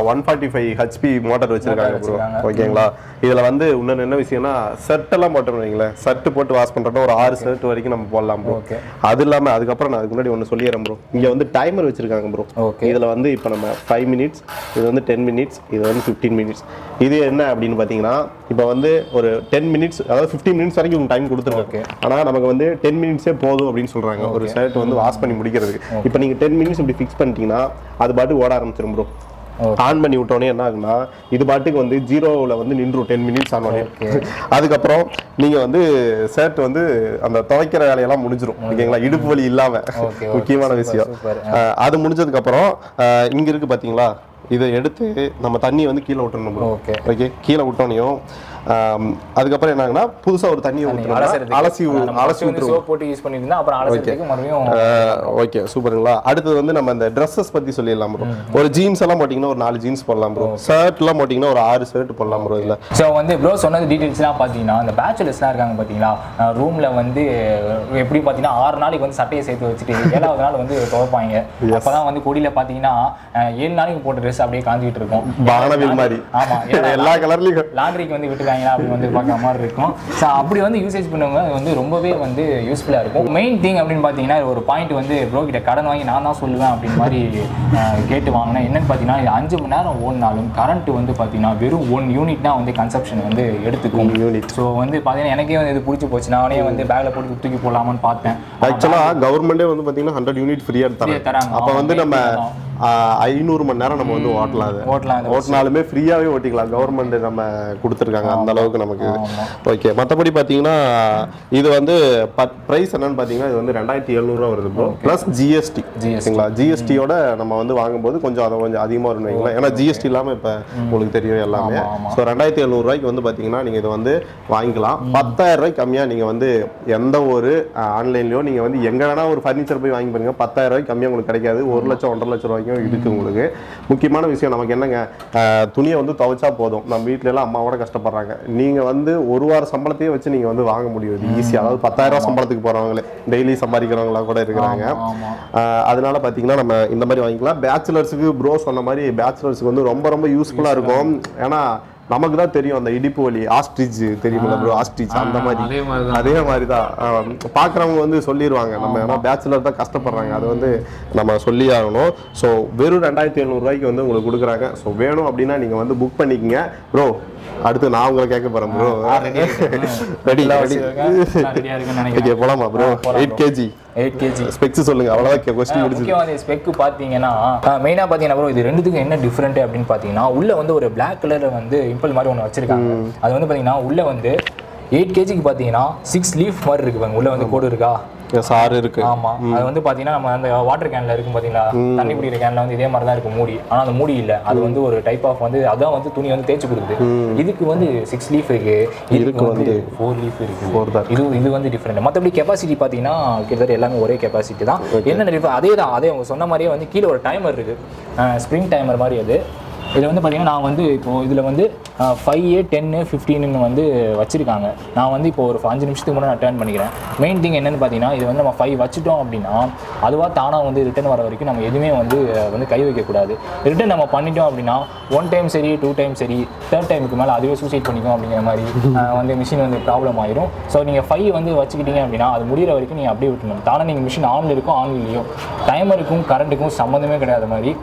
145 HP மோட்டார் வச்சிருக்காங்க ப்ரோ. ஓகேங்களா? இதுல வந்து இன்னொன்னு என்ன விஷயம்னா, ஷர்ட் எல்லாம் போட்டோம்னீங்களே, ஷர்ட் போட்டு வாஷ் பண்றப்ப ஒரு 6 ஷர்ட் வரைக்கும் நம்ம போடலாம் ப்ரோ. அது இல்லாம அதுக்கப்புறம் நான் அதுக்கு முன்னாடி ஒன்று சொல்லிடுறேன் ப்ரோ. இங்க வந்து டைமர் வச்சிருக்காங்க ப்ரோ. இதுல வந்து இப்போ நம்ம 5 minutes, இது வந்து 10 minutes, இது வந்து 15 minutes. இது என்ன அப்படின்னு பாத்தீங்கன்னா, இப்போ வந்து ஒரு 10 minutes, அதாவது 15 minutes வரைக்கும் டைம் கொடுத்துருக்காங்க. ஆனா நமக்கு வந்து 10 minutes போதும் அப்படின்னு சொல்றாங்க ஒரு ஷர்ட் வந்து வாஷ் பண்ணி முடிக்கிறதுக்கு. இப்போ நீங்க 10 minutes இப்படி ஃபிக்ஸ் பண்ணிட்டீங்கன்னா அது பாட்டு ஓட ஆரம்பிச்சிடும் ப்ரோ. ஆன் பண்ணி விட்டோன்னே என்ன ஆகுனா இது பாட்டுக்கு வந்து 0ல வந்து நின்றும் 10 மினிட்ஸ் ஆனோடனே. அதுக்கப்புறம் நீங்க வந்து ஷர்ட் வந்து அந்த துவைக்கிற வேலையெல்லாம் முடிஞ்சிடும் ஓகேங்களா, இடுப்பு வலி இல்லாம. முக்கியமான விஷயம் அது முடிஞ்சதுக்கு அப்புறம் இங்க இருக்கு பாத்தீங்களா, இதை எடுத்து நம்ம தண்ணி வந்து கீழே விட்டுறணும். ஓகே, கீழே விட்டோனையும் அதுக்கப்புறம் என்ன ஆகுனா புதுசா ஒரு தண்ணியை அலசி போட்டு யூஸ் பண்ணிருந்தா அப்புறம் அலசிறதுக்கு மறுபடியும். ஓகே, சூப்பருங்களா. அடுத்து வந்து நம்ம இந்த Dresses பத்தி சொல்லிடலாம் ப்ரோ. ஒரு ஜீன்ஸ் எல்லாம் போட்டீங்கன்னா ஒரு 4 ஜீன்ஸ் போடலாம் ப்ரோ. ஷர்ட் எல்லாம் போட்டீங்கன்னா ஒரு 6 ஷர்ட் போடலாம் ப்ரோ. இதுல ஸோ வந்து ப்ரோ சொன்னது டீடைல்ஸ்லாம் பார்த்தீங்கன்னா இந்த பேச்சுலர்ஸ்லாம் இருக்காங்க பார்த்தீங்களா, ரூம்ல வந்து எப்படி பார்த்தீங்கன்னா 6 நாளைக்கு வந்து சட்டையை சேர்த்து வச்சுட்டு 7வது நாள் வந்து துவைப்பாங்க. அப்பதான் வந்து கொடியில பார்த்தீங்கன்னா 7 நாளைக்கு போட்ட ட்ரெஸ் அப்படியே காஞ்சிட்டு இருக்கும் வானவில் மாதிரி. ஆமா, எல்லா கலர்லயும் லாண்ட்ரிக்கு வந்து விட்டு அப்படி வந்து பார்க்குற மாதிரி இருக்கும். ஸோ அப்படி வந்து யூசேஜ் பண்ணுவாங்க, அது வந்து ரொம்பவே வந்து யூஸ்ஃபுல்லாக இருக்கும். மெயின் திங் அப்படின்னு பார்த்தீங்கன்னா ஒரு பாயிண்ட் வந்து ப்ரோ கிட்ட கடன் வாங்கி நான் தான் சொல்லுவேன் அப்படின்னு மாதிரி கேட்டு வாங்கினேன். என்னன்னு பார்த்தீங்கன்னா 5 மணி நேரம் ஓடினாலும் கரண்ட் வந்து பார்த்தீங்கன்னா வெறும் 1 யூனிட் தான் வந்து கன்சப்ஷன் வந்து எடுத்துக்கும் யூனிட். ஸோ வந்து பார்த்தீங்கன்னா எனக்கே வந்து இது பிடிச்சி போச்சு, நானே வந்து பேக்கில் போட்டு தூக்கி போடலாமான்னு பார்த்தேன். ஆக்சுவலாக கவர்மெண்டே வந்து பார்த்தீங்கன்னா 100 யூனிட் ஃப்ரீயாக தராங்க. அப்போ வந்து நம்ம 500 மணி நேரம் நம்ம வந்து ஓட்டலாலுமே ஃப்ரீயாவே ஓட்டிக்கலாம். கவர்மெண்ட் நம்ம கொடுத்துருக்காங்க அந்த அளவுக்கு நமக்கு. ஓகே, மற்றபடி பார்த்தீங்கன்னா இது வந்து ப்ரைஸ் என்னன்னு பார்த்தீங்கன்னா இது வந்து 2700 ரூபா வருது ப்ரோ, ப்ளஸ் ஜிஎஸ்டி. சரிங்களா, ஜிஎஸ்டியோட நம்ம வந்து வாங்கும்போது கொஞ்சம் அதிகமாக வரும்னு வைங்களேன். ஏன்னா ஜிஎஸ்டி இல்லாமல் இப்போ உங்களுக்கு தெரியும் எல்லாமே. ஸோ 2700 ரூபாய்க்கு வந்து பார்த்தீங்கன்னா நீங்கள் இதை வந்து வாங்கிக்கலாம். 10,000 ரூபாய்க்கு கம்மியாக நீங்கள் வந்து எந்த ஒரு ஆன்லைன்லையோ நீங்கள் வந்து எங்கே வேணா ஒரு ஃபர்னிச்சர் போய் வாங்கி பாருங்க, 10,000 ரூபாய்க்கு கம்மியாக உங்களுக்கு கிடைக்காது. 1 லட்சம் 1.5 லட்சம் ரூபாய்க்கும் இருக்கு உங்களுக்கு. முக்கியமான விஷயம் நமக்கு என்னங்க, துணியை வந்து துவைச்சா போதும். நம்ம வீட்டுல எல்லாம் அம்மாவோட கஷ்டப்படுறாங்க. நீங்க வந்து ஒரு வார சம்பளத்தையே வச்சு நீங்க வந்து வாங்க முடியும் ஈஸியா. அதாவது 10,000 ரூபாய் சம்பளத்துக்கு போறவங்களே டெய்லி சம்பாதிக்கிறவங்களா கூட இருக்கிறாங்க. அதனால பாத்தீங்கன்னா நம்ம இந்த மாதிரி வாங்கிக்கலாம். பேச்சுலர்ஸுக்கு ப்ரோ சொன்ன மாதிரி பேச்சுலர்ஸுக்கு வந்து ரொம்ப ரொம்ப யூஸ்ஃபுல்லா இருக்கும். ஏன்னா நமக்கு தான் தெரியும் அந்த இடுப்பு வலி, ஆஸ்ட்ரிச் தெரியுமில்ல ப்ரோ, ஆஸ்ட்ரிச் அந்த மாதிரி அதே மாதிரி தான் பார்க்குறவங்க வந்து சொல்லிடுவாங்க. நம்ம ஏன்னா பேச்சுலர் தான் கஷ்டப்படுறாங்க, அது வந்து நம்ம சொல்லி ஆகணும். ஸோ வெறும் 2700 ரூபாய்க்கு வந்து உங்களுக்கு கொடுக்குறாங்க. ஸோ வேணும் அப்படின்னா நீங்கள் வந்து புக் பண்ணிக்கங்க ப்ரோ. அடுத்து நான் உங்களை கேட்க போறேன் ப்ரோ. ரெடி ஓகே, போலாமா ப்ரோ? 8 kg ஸ்பெக்ஸ் சொல்லுங்க, அவ்வளவுதான் क्वेश्चन முடிஞ்சது. முக்கியமான ஸ்பெக் பாத்தீங்கன்னா மெயினா பாத்தீங்கன்னா ப்ரோ இது ரெண்டுத்துக்கும் என்ன டிஃபரெண்ட் அப்படின்னு பாத்தீங்கன்னா உள்ள வந்து ஒரு Black கலர்ல வந்து இம்பல் மாதிரி ஒன்று வச்சிருக்காங்க. அது வந்து பாத்தீங்கன்னா உள்ள வந்து 8 kgக்கு பாத்தீங்கன்னா 6 லீஃப் மாதிரி இருக்கு பாருங்க. உள்ள வந்து கோடு இருக்கா, சாறு இருக்கு. ஆமா, அது வந்து பாத்தீங்கன்னா நம்ம அந்த வாட்டர் கேன்ல இருக்கும் பாத்தீங்களா, தண்ணி குடிக்கிற கேன்ல வந்து இதே மாதிரி தான் இருக்கும் மூடி. ஆனா அந்த மூடி இல்ல, அது வந்து ஒரு டைப் ஆஃப் வந்து அதான் வந்து துணி வந்து தேய்ச்சி கொடுக்குது. இதுக்கு வந்து 6 லீஃப் இருக்கு, இதுக்கு வந்து 4 லீஃப் இருக்கு. இது வந்து டிஃபரெண்ட். மற்றபடி கெப்பாசிட்டி பாத்தீங்கன்னா கிட்டத்தட்ட எல்லாமே ஒரே கெப்பாசிட்டி தான். என்ன அதே தான், அதே அவங்க சொன்ன மாதிரியே வந்து கீழே ஒரு டைமர் இருக்கு, ஸ்ப்ரிங் டைமர் மாதிரி. அது இதில் வந்து பார்த்தீங்கன்னா நான் வந்து இப்போது இதில் வந்து 5, 10, 15 வந்து வச்சுருக்காங்க. நான் வந்து இப்போ ஒரு 5 நிமிஷத்துக்கு முன்னாடி நான் டர்ன் பண்ணிக்கிறேன். மெயின் திங் என்னென்னு பார்த்தீங்கன்னா இது வந்து நம்ம 5 வச்சுட்டோம் அப்படின்னா அதுவாக தானாக வந்து ரிட்டன் வர வரைக்கும் நம்ம எதுவுமே வந்து கை வைக்கக்கூடாது. ரிட்டன் நம்ம பண்ணிட்டோம் அப்படின்னா 1 டைம் சரி, 2 டைம் சரி, 3rd டைமுக்கு மேலே அதுவே சூசைட் பண்ணிக்கும் அப்படிங்கிற மாதிரி வந்து மிஷின் வந்து ப்ராப்ளம் ஆயிரும். ஸோ நீங்கள் 5 வந்து வச்சுக்கிட்டீங்க அப்படின்னா அது முடிகிற வரைக்கும் நீங்கள் அப்படியே விட்டுணும். தானே நீங்கள் மிஷின் ஆனில் இருக்கும் ஆன்லையும் டைமருக்கும் கரண்ட்டுக்கும் சம்மந்தமே கிடையாத மாதிரி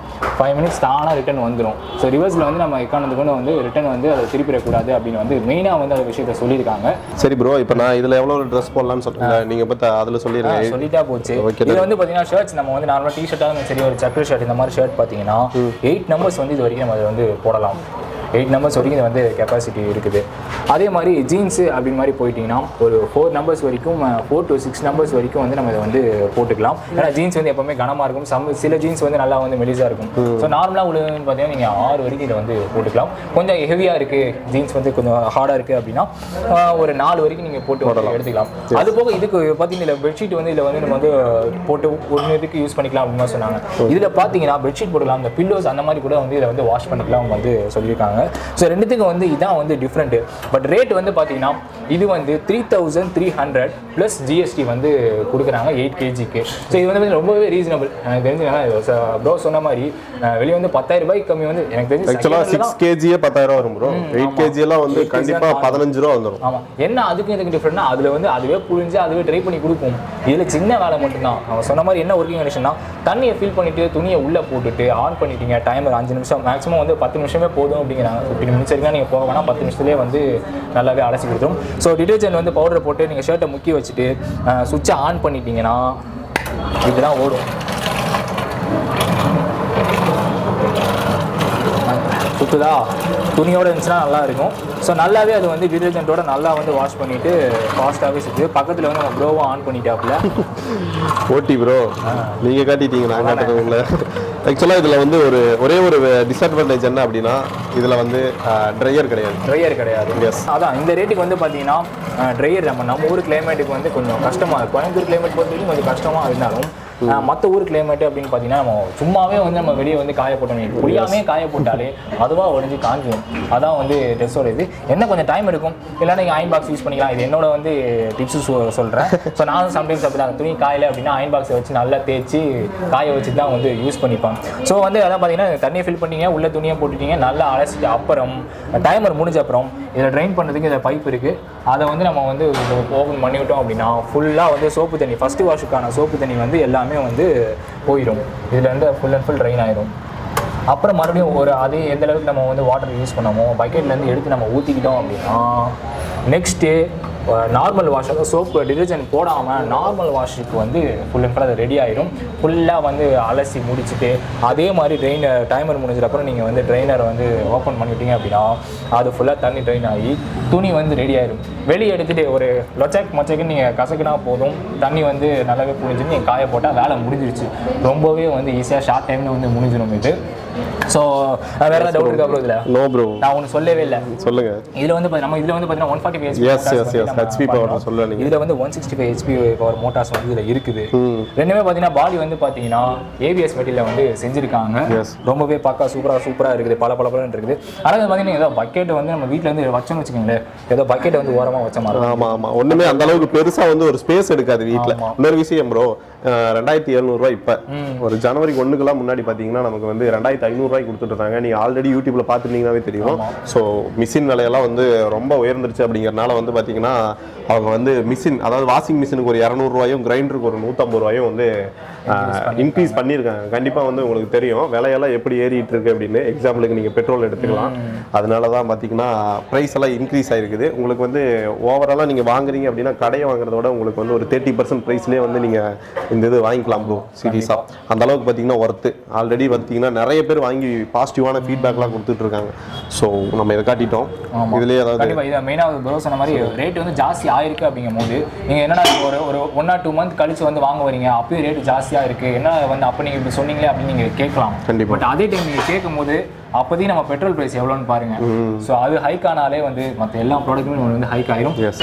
5 மினிட்ஸ் தானாக ரிட்டன் வந்துடும். ஸோ ரிவர்ஸில் வந்து நம்ம எக்கானதுக்கு வந்து ரிட்டன் வந்து அதை திருப்பிடக்கூடாது அப்படின்னு வந்து மெயினாக வந்து அந்த விஷயத்தை சொல்லியிருக்காங்க. சரி ப்ரோ, இப்போ நான் இதில் எவ்வளோ ட்ரெஸ் போடலாம்னு சொல்லுங்க, நீங்கள் பற்றி அதில் சொல்லிட்டா போச்சு. இது வந்து பார்த்தீங்கன்னா ஷர்ட்ஸ் நம்ம வந்து நார்மலாக டிஷர்ட்டாக சரி, ஒரு செக்கர் ஷர்ட் இந்த மாதிரி ஷர்ட் பார்த்தீங்கன்னா 8 நம்பர்ஸ் வந்து இது வரைக்கும் நம்ம அதை வந்து போடலாம். 8 நம்பர்ஸ் வரைக்கும் இது வந்து கெப்பாசிட்டி இருக்குது. அதே மாதிரி ஜீன்ஸு அப்படின்னு மாதிரி போயிட்டீங்கன்னா ஒரு 4 நம்பர்ஸ் வரைக்கும் 4 to 6 நம்பர்ஸ் வரைக்கும் வந்து நம்ம இதை வந்து போட்டுக்கலாம். ஏன்னா ஜீன்ஸ் வந்து எப்பவுமே கனமாக இருக்கும், சில ஜீன்ஸ் வந்து நல்லா வந்து மெலிசாக இருக்கும். ஸோ நார்மலாக உள்ளதுன்னு பார்த்தீங்கன்னா நீங்கள் 6 வரைக்கும் இதை வந்து போட்டுக்கலாம். கொஞ்சம் ஹெவியாக இருக்குது, ஜீன்ஸ் வந்து கொஞ்சம் ஹார்டாக இருக்குது அப்படின்னா ஒரு 4 வரைக்கும் நீங்கள் போட்டு எடுத்துக்கலாம். அது போக இதுக்கு பார்த்தீங்கன்னா பெட்ஷீட் வந்து இதில் வந்து நம்ம வந்து போட்டு ஒன்று இதுக்கு யூஸ் பண்ணிக்கலாம் அப்படின்னு சொன்னாங்க. இதில் பார்த்தீங்கன்னா பெட்ஷீட் போட்டுக்கலாம், இந்த பில்லோஸ் அந்த மாதிரி கூட வந்து இதை வந்து வாஷ் பண்ணிக்கலாம் அவங்க வந்து சொல்லியிருக்காங்க. ஸோ ரெண்டுத்துக்கும் வந்து இதான் வந்து டிஃப்ரெண்ட்டு. பட் ரேட் வந்து பார்த்தீங்கன்னா இது வந்து 3300 ப்ளஸ் ஜிஎஸ்டி வந்து கொடுக்குறாங்க 8 kgக்கு. ஸோ இது வந்து ரொம்பவே ரீசனபிள். எனக்கு தெரிஞ்சு ப்ரோ சொன்ன மாதிரி வெளியே வந்து 10,000 ரூபாய்க்கு கம்மி வந்து எனக்கு தெரிஞ்சு ஆக்சுவலாக 6 kg 10,000 வரும் ப்ரோ. 8 kg எல்லாம் வந்து கண்டிப்பாக 15 ரூபா வந்துடும். ஆமாம், என்ன அதுக்கு இதுக்கு டிஃப்ரெண்ட்னா அதில் வந்து அதுவே புழிஞ்சு அதுவே ட்ரை பண்ணி கொடுக்கும். இதில் சின்ன வேலை மட்டும்தான். அவன் சொன்ன மாதிரி என்ன ஒர்க்கிங் கண்டிஷன்னா தண்ணியை ஃபில் பண்ணிவிட்டு துணியை உள்ளே போட்டுட்டு ஆன் பண்ணிட்டீங்க, டைமர் 5 நிமிஷம் மேக்ஸிமம் வந்து 10 நிமிஷமே போதும் அப்படிங்கிறாங்க. 15 மினிட்ஸ் வரைக்கும் நீங்கள் போக வேணால் 10 நிமிஷத்துலேயே வந்து நல்லாவே அலசி கொடுத்துரும். ஸோ டிடர்ஜென்ட் வந்து பவுடரை போட்டு நீங்கள் ஷர்ட்டை முக்கி வச்சுட்டு சுவிட்சை ஆன் பண்ணிட்டீங்கன்னா இப்படிதான் ஓடும். சுற்றுதா துணியோடு இருந்துச்சுன்னா நல்லா இருக்கும். ஸோ நல்லாவே அது வந்து டிடர்ஜென்ட்டோட நல்லா வந்து வாஷ் பண்ணிவிட்டு ஃபாஸ்ட்டாகவே சுற்றுது. பக்கத்தில் வந்து நம்ம ப்ரோவும் ஆன் பண்ணிட்டாப்புல. ஓட்டி ப்ரோ நீங்கள் காட்டிட்டீங்க, நான் காட்டுறதுல. ஆக்சுவலாக இதில் வந்து ஒரே ஒரு டிஸ்அட்வான்டேஜ் என்ன அப்படின்னா இதில் வந்து ட்ரையர் கிடையாது. எஸ், அதான் இந்த ரேட்டுக்கு வந்து பார்த்தீங்கன்னா ட்ரையர் நம்ம ஊர் கிளைமேட்டுக்கு வந்து கொஞ்சம் கஷ்டமாக இருக்கும். கோயம்புத்தூர் கிளைமேட் பொறுத்த வரைக்கும் கொஞ்சம் கஷ்டமாக இருந்தாலும் மற்ற ஊர் கிளைமேட்டு அப்படின்னு பார்த்தீங்கன்னா நம்ம சும்மாவே வந்து நம்ம வெளியே வந்து காய போட்டோம், புளியாமே காய போட்டாலே அதுவாக உடஞ்சி காஞ்சிடும். அதான் வந்து ட்ரெஸ்ஸோட இது. என்ன கொஞ்சம் டைம் எடுக்கும், இல்லைன்னா நீங்கள் அயன் பாக்ஸ் யூஸ் பண்ணிக்கலாம். இது என்னோட வந்து டிப்ஸு சொல்கிறேன். ஸோ நானும் சம்டைம்ஸ் அப்படி தான் துணி காயலை அப்படின்னா அயன் பாக்ஸை வச்சு நல்லா தேய்ச்சி காய வச்சு தான் வந்து யூஸ் பண்ணிப்பேன். ஸோ வந்து அதான் பார்த்தீங்கன்னா தண்ணியை ஃபில் பண்ணிங்க, உள்ள துணியை போட்டுட்டீங்க, நல்லா அலசிட்டு அப்புறம் டைமர் முடிஞ்ச அப்புறம் இதில் ட்ரைன் பண்ணுறதுக்கு இதில் பைப் இருக்குது. அதை வந்து நம்ம வந்து ஓப்பன் பண்ணிவிட்டோம் அப்படின்னா ஃபுல்லாக வந்து சோப்பு தண்ணி, ஃபஸ்ட்டு வாஷுக்கான சோப்பு தண்ணி வந்து எல்லாமே வந்து போயிடும். இதில் வந்து ஃபுல் அண்ட் ஃபுல் ட்ரைன் ஆயிடும். அப்புறம் மறுபடியும் அதே எந்த அளவுக்கு நம்ம வந்து வாட்டர் யூஸ் பண்ணமோ பக்கெட்லேருந்து எடுத்து நம்ம ஊற்றிக்கிட்டோம் அப்படின்னா நெக்ஸ்ட்டு நார்மல் வாஷ், அதாவது சோப்பு டிடர்ஜென்ட் போடாமல் நார்மல் வாஷுக்கு வந்து ஃபுல் அண்ட் ஃபுல் அது ரெடி ஆகிடும். ஃபுல்லாக வந்து அலசி முடிச்சுட்டு அதே மாதிரி டைமர் முடிஞ்சதுக்கப்புறம் நீங்கள் வந்து ட்ரைனரை வந்து ஓப்பன் பண்ணிவிட்டீங்க அப்படின்னா அது ஃபுல்லாக தண்ணி ட்ரைன் ஆகி துணி வந்து ரெடி ஆகிடும். வெளியே எடுத்துகிட்டு ஒரு மொச்சக்குன்னு நீங்கள் கசக்குனா போதும், தண்ணி வந்து நல்லாவே புரிஞ்சுன்னு நீங்கள் காய போட்டால் வேலை முடிஞ்சிருச்சு. ரொம்பவே வந்து ஈஸியாக ஷார்ட் டைமில் வந்து முடிஞ்சிடும் இது. ஸோ வேற ஏதாவது டவுட் இருக்கா ப்ரோ? இதில் நோ ப்ரோ, நான் ஒன்று சொல்லவே இல்லை. சொல்லுங்க. இதில் வந்து நம்ம இதில் வந்து பார்த்தீங்கன்னா 145 ஹெச்பி பவர் சொல்லலாம். இதில் வந்து 165 ஹெச்பி பவர் மோட்டார்ஸ் வந்து இதில் இருக்குது. ரெண்டுமே பார்த்தீங்கன்னா பாடி வந்து பார்த்தீங்கன்னா ஏபிஎஸ் மெட்டீரியல் வந்து செஞ்சுருக்காங்க. ரொம்பவே பார்க்க சூப்பராக இருக்குது, பலன்னு இருக்குது. ஆனால் பார்த்தீங்கன்னா ஏதோ பக்கெட் வந்து நம்ம வீட்டில் வந்து வச்சோன்னு வச்சுக்கோங்களேன், ஏதோ பக்கெட் வந்து ஓரமாக வச்ச மாதிரி. ஆமாம், ஒன்றுமே அந்த அளவுக்கு பெருசாக வந்து ஒரு ஸ்பேஸ் எடுக்காது வீட்டில். இன்னொரு விஷயம் ப்ரோ, 2700 இப்போ ஒரு ஜனவரி 1க்குலாம் முன்னாடி பார்த்தீங்கன்னா நமக்கு வந்து 2500 கொடுத்துட்டு இருந்தாங்க. நீங்கள் ஆல்ரெடி யூடியூப்ல பார்த்துருந்தீங்கன்னாவே தெரியும். ஸோ மிஷின் விலையெல்லாம் வந்து ரொம்ப உயர்ந்துருச்சு. அப்படிங்கிறனால வந்து பார்த்தீங்கன்னா அவங்க வந்து மிஷின், அதாவது வாஷிங் மிஷினுக்கு ஒரு 200 கிரைண்டருக்கு ஒரு 150 வந்து இன்க்ரீஸ் பண்ணியிருக்காங்க. கண்டிப்பாக வந்து உங்களுக்கு தெரியும் விலையெல்லாம் எப்படி ஏறிட்டு இருக்கு அப்படின்னு. எக்ஸாம்பிளுக்கு நீங்கள் பெட்ரோல் எடுத்துக்கலாம். அதனால தான் பார்த்தீங்கன்னா ப்ரைஸ் எல்லாம் இன்க்ரீஸ் ஆகிருக்குது. உங்களுக்கு வந்து ஓவராலாக நீங்கள் வாங்குறீங்க அப்படின்னா கடையை வாங்குறத விட உங்களுக்கு வந்து ஒரு 30% ப்ரைஸ்லேயே வந்து நீங்கள் இந்த இது வாங்கிக்கலாம் ப்ரோ. சீரியஸாக அந்த அளவுக்கு பார்த்தீங்கன்னா ஒர்த்து. ஆல்ரெடி பார்த்தீங்கன்னா நிறைய பேர் வாங்கி பாசிட்டிவான ஃபீட்பேக்லாம் கொடுத்துட்டு இருக்காங்க. ஸோ நம்ம இதை காட்டிட்டோம். இதுலேயே அதாவது இதை மெயினாக ப்ரோ சொன்ன மாதிரி ரேட் வந்து ஜாஸ்தி ஆயிருக்கு. அப்படிங்கும் போது நீங்கள் என்னடா ஒரு 1 or 2 month கழிச்சு வந்து வாங்க வரீங்க, அப்பயும் ரேட்டு ஜாஸ்தியாக இருக்குது, என்ன வந்து அப்போ நீங்கள் இப்படி சொன்னீங்களே அப்படின்னு நீங்கள் கேட்கலாம். கண்டிப்பாக. பட் அதே டைம் நீங்கள் கேட்கும் போது அப்போதையும் நம்ம பெட்ரோல் ப்ரைஸ் எவ்வளோன்னு பாருங்க. ஸோ அது ஹைக் ஆனாலே வந்து மற்ற எல்லா ப்ராடக்ட்டுமே வந்து ஹைக் ஆயிரும்.